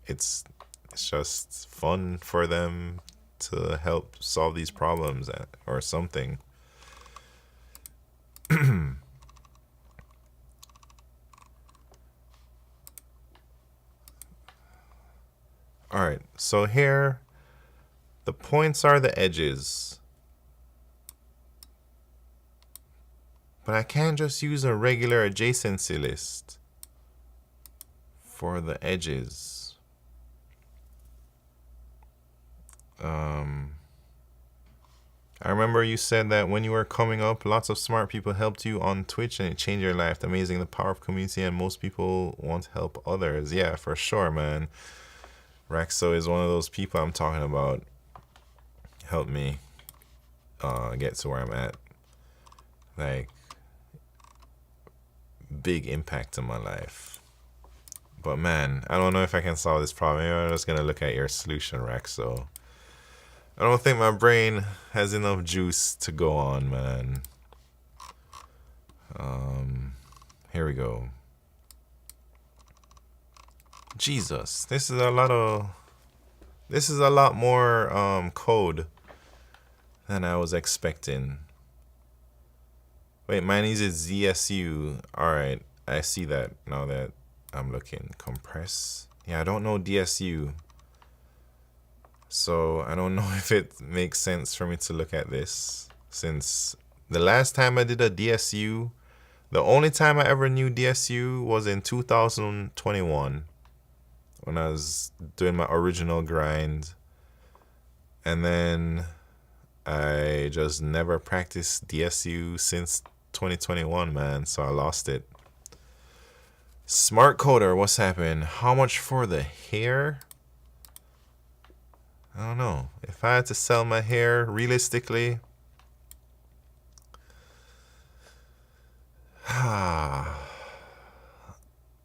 it's just fun for them to help solve these problems or something. All right, so here, the points are the edges. But I can't just use a regular adjacency list for the edges. I remember you said that when you were coming up, lots of smart people helped you on Twitch and it changed your life. Amazing, the power of community, and most people want to help others. Yeah, for sure, man. Raxo is one of those people I'm talking about. Help me get to where I'm at. like big impact in my life. But man, I don't know if I can solve this problem. I'm just gonna look at your solution rack. So I don't think my brain has enough juice to go on, man. Here we go. Jesus, this is a lot more code than I was expecting. Wait, mine uses ZSU. Alright, I see that now that I'm looking. Compress. Yeah, I don't know DSU. So I don't know if it makes sense for me to look at this. Since the last time I did a DSU, the only time I ever knew DSU was in 2021 when I was doing my original grind. And then I just never practiced DSU since 2021, man. So I lost it. Smart coder, what's happening? How much for the hair? I don't know. If I had to sell my hair realistically,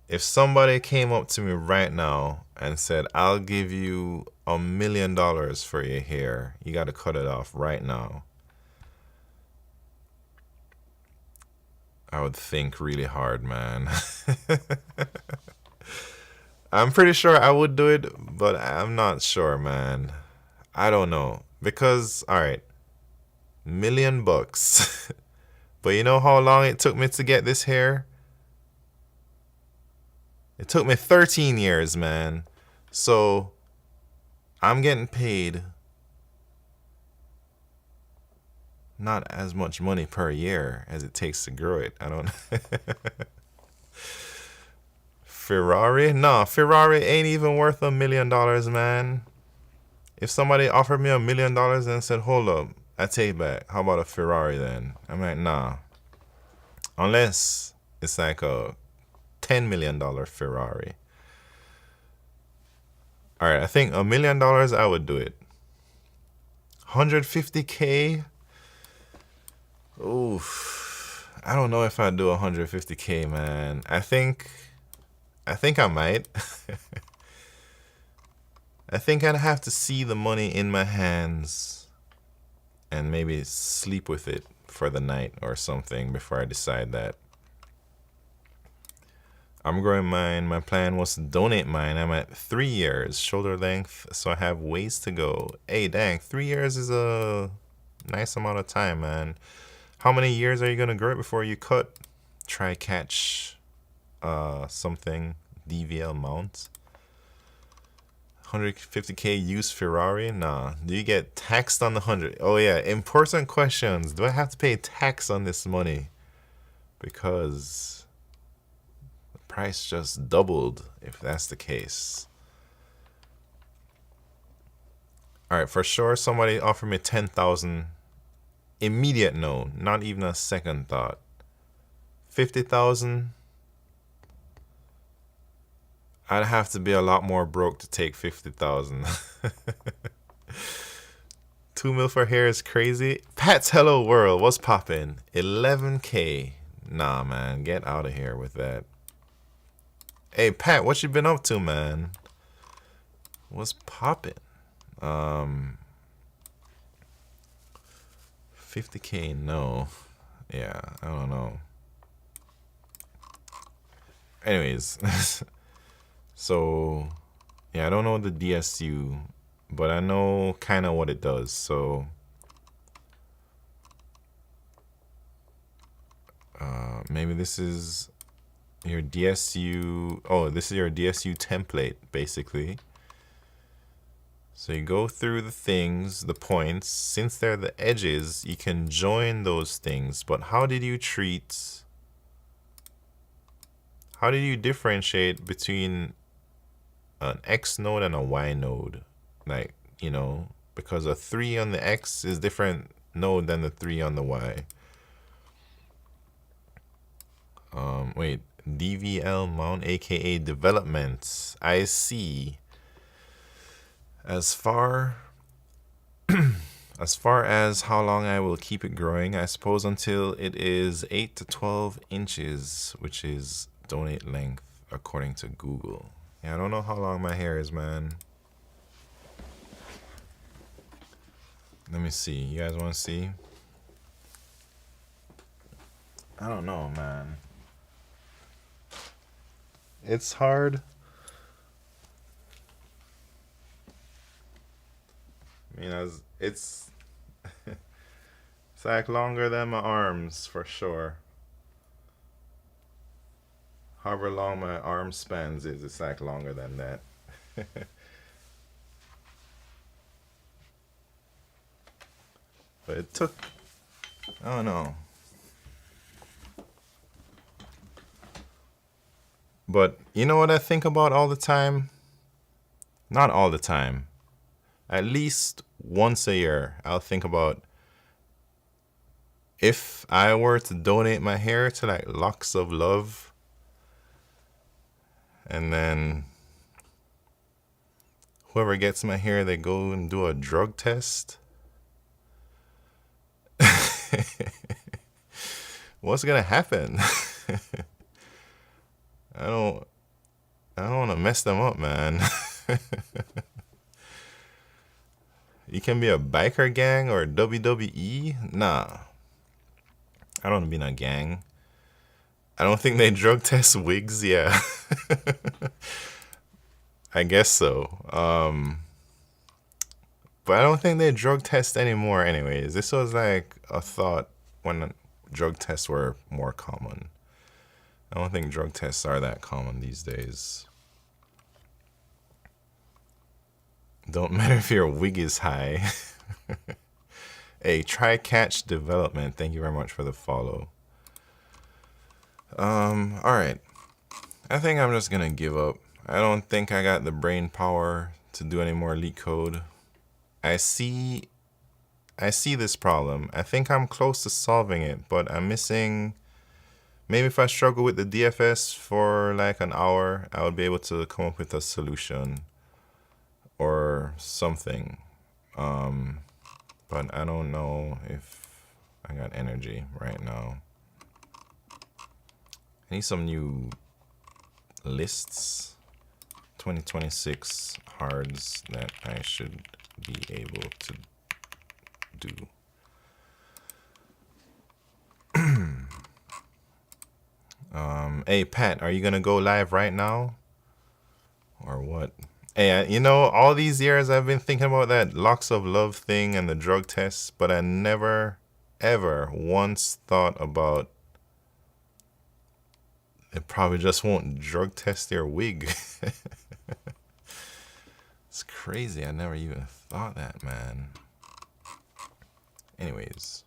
if somebody came up to me right now and said, I'll give you $1 million for your hair, you got to cut it off right now, I would think really hard, man. I'm pretty sure I would do it, but I'm not sure, man. I don't know. Because, alright, $1 million. But you know how long it took me to get this hair? It took me 13 years, man. So, I'm getting paid not as much money per year as it takes to grow it. I don't Ferrari? No, Ferrari ain't even worth $1 million, man. If somebody offered me $1 million and said, hold up, I take it back. How about a Ferrari then? I'm like, nah. Unless it's like a $10 million Ferrari. Alright, I think $1 million I would do it. 150K? Oof. I don't know if I'd do 150K, man. I think I might. I think I'd have to see the money in my hands and maybe sleep with it for the night or something before I decide that. I'm growing mine. My plan was to donate mine. I'm at 3 years shoulder length, so I have ways to go. Hey, dang, 3 years is a nice amount of time, man. How many years are you gonna grow it before you cut? Try catch something DVL mount. 150K used Ferrari? Nah. Do you get taxed on the 100? Oh yeah, important questions. Do I have to pay tax on this money? Because the price just doubled if that's the case. Alright, for sure somebody offered me 10,000. Immediate no, not even a second thought. 50,000. I'd have to be a lot more broke to take 50,000. 2 mil for hair is crazy. Pat's Hello World, what's poppin'? 11K. Nah, man, get out of here with that. Hey, Pat, what you been up to, man? What's poppin'? 50K, no. Yeah, I don't know. Anyways. So, yeah, I don't know the DSU, but I know kind of what it does. So, maybe this is your DSU. Oh, this is your DSU template, basically. So you go through the things, the points. Since they're the edges, you can join those things. But how did you differentiate between an X node and a Y node? Like, you know, because a 3 on the X is different node than the 3 on the Y. Wait, DVL mount, aka development. I see. As far As far as how long I will keep it growing, I suppose until it is 8 to 12 inches, which is donate length according to Google. Yeah, I don't know how long my hair is, man. Let me see. You guys want to see? I don't know, man. It's hard. I mean, it's it's like longer than my arms for sure. However long my arm spans is, it's like longer than that. But it took, I don't know. But you know what I think about all the time? Not all the time. At least once a year, I'll think about if I were to donate my hair to like Locks of Love, and then whoever gets my hair, they go and do a drug test. What's gonna happen? I don't want to mess them up, man. You can be a biker gang or WWE? Nah. I don't want to be in a gang. I don't think they drug test wigs, yeah. I guess so. But I don't think they drug test anymore anyways. This was like a thought when drug tests were more common. I don't think drug tests are that common these days. Don't matter if your wig is high. Hey, try catch development. Thank you very much for the follow. Alright. I think I'm just gonna give up. I don't think I got the brain power to do any more LeetCode. I see this problem. I think I'm close to solving it, but I'm missing. Maybe if I struggle with the DFS for like an hour, I would be able to come up with a solution or something. But I don't know if I got energy right now. I need some new lists. 2026 hards that I should be able to do. Hey Pat, are you gonna go live right now? Or what? Hey, you know, all these years I've been thinking about that Locks of Love thing and the drug tests, but I never, ever once thought about it probably just won't drug test your wig. It's crazy. I never even thought that, man. Anyways.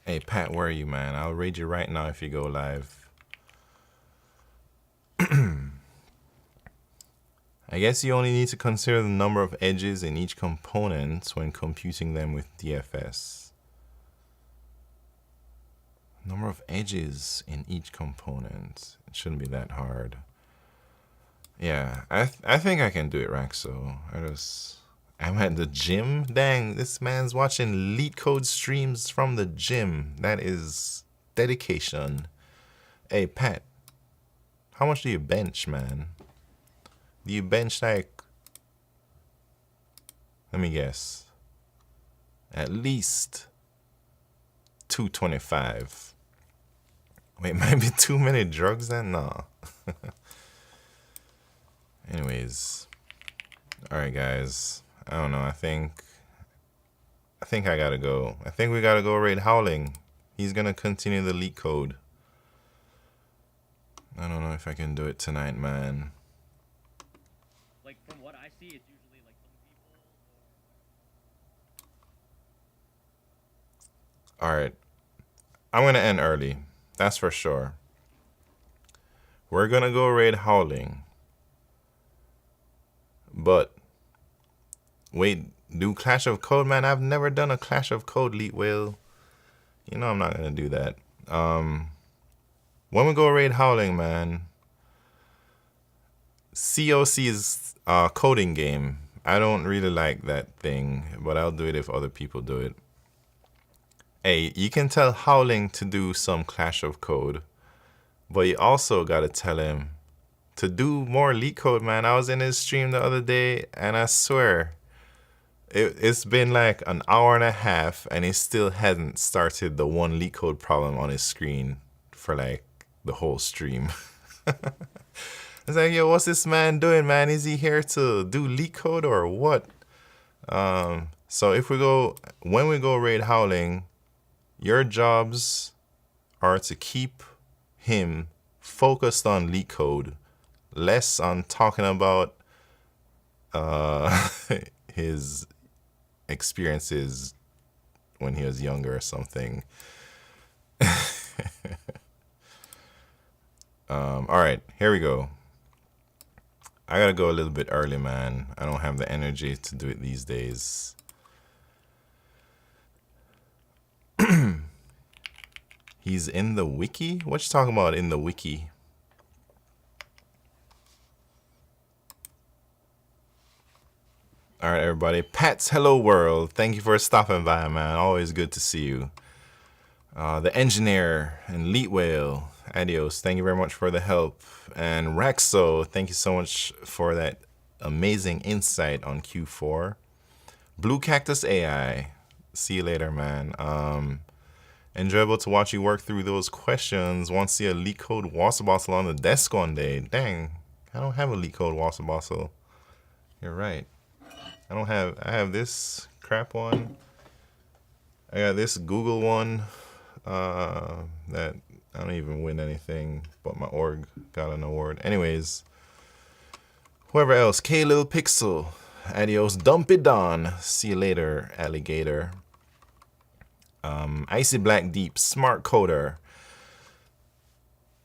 Hey, Pat, where are you, man? I'll raid you right now if you go live. I guess you only need to consider the number of edges in each component when computing them with DFS. Number of edges in each component. It shouldn't be that hard. Yeah, I think I can do it, Raxo. I'm at the gym. Dang, this man's watching LeetCode streams from the gym. That is dedication. Hey, Pat, how much do you bench, man? Do you bench like, let me guess, at least 225? Wait, might be too many drugs then? No. Anyways, all right, guys. I don't know. I think I gotta go. I think we gotta go raid Howling. He's gonna continue the LeetCode. I don't know if I can do it tonight, man. Like from what I see, it's usually like some people. All right, I'm gonna end early. That's for sure. We're gonna go raid Howling. But wait, do Clash of Code, man? I've never done a Clash of Code, Leet Whale. You know I'm not gonna do that. When we go raid Howling, man, COC's coding game. I don't really like that thing, but I'll do it if other people do it. Hey, you can tell Howling to do some Clash of Code, but you also gotta tell him to do more LeetCode, man. I was in his stream the other day, and I swear, it's been like an hour and a half, and he still hasn't started the one LeetCode problem on his screen for like the whole stream. It's like, yo, what's this man doing, man? Is he here to do LeetCode or what? So when we go raid Howling, your jobs are to keep him focused on LeetCode, less on talking about his experiences when he was younger or something. All right, here we go. I gotta go a little bit early, man. I don't have the energy to do it these days. He's in the wiki? What you talking about in the wiki? All right, everybody. Pat's Hello World. Thank you for stopping by, man. Always good to see you. The Engineer and Leet Whale. Adios. Thank you very much for the help. And Raxo, thank you so much for that amazing insight on Q4. Blue Cactus AI. See you later, man. Enjoyable to watch you work through those questions. Want to see a LeetCode water bottle on the desk one day. Dang, I don't have a LeetCode water bottle. You're right. I have this crap one. I got this Google one that I don't even win anything, but my org got an award. Anyways, whoever else, K Lil Pixel, adios, Dumpy Don. See you later, alligator. Icy Black Deep, Smart Coder.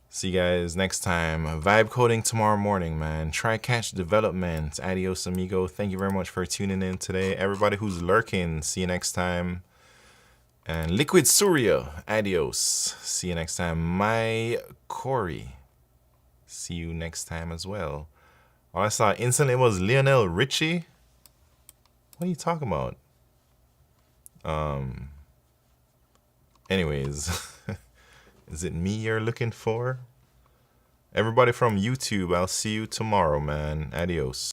See you guys next time. Vibe coding tomorrow morning, man. Try catch development. Adios, amigo. Thank you very much for tuning in today. Everybody who's lurking, see you next time. And Liquid Surya, adios. See you next time. My Corey, see you next time as well. All I saw instantly was Lionel Richie. What are you talking about? Anyways, is it me you're looking for? Everybody from YouTube, I'll see you tomorrow, man. Adios.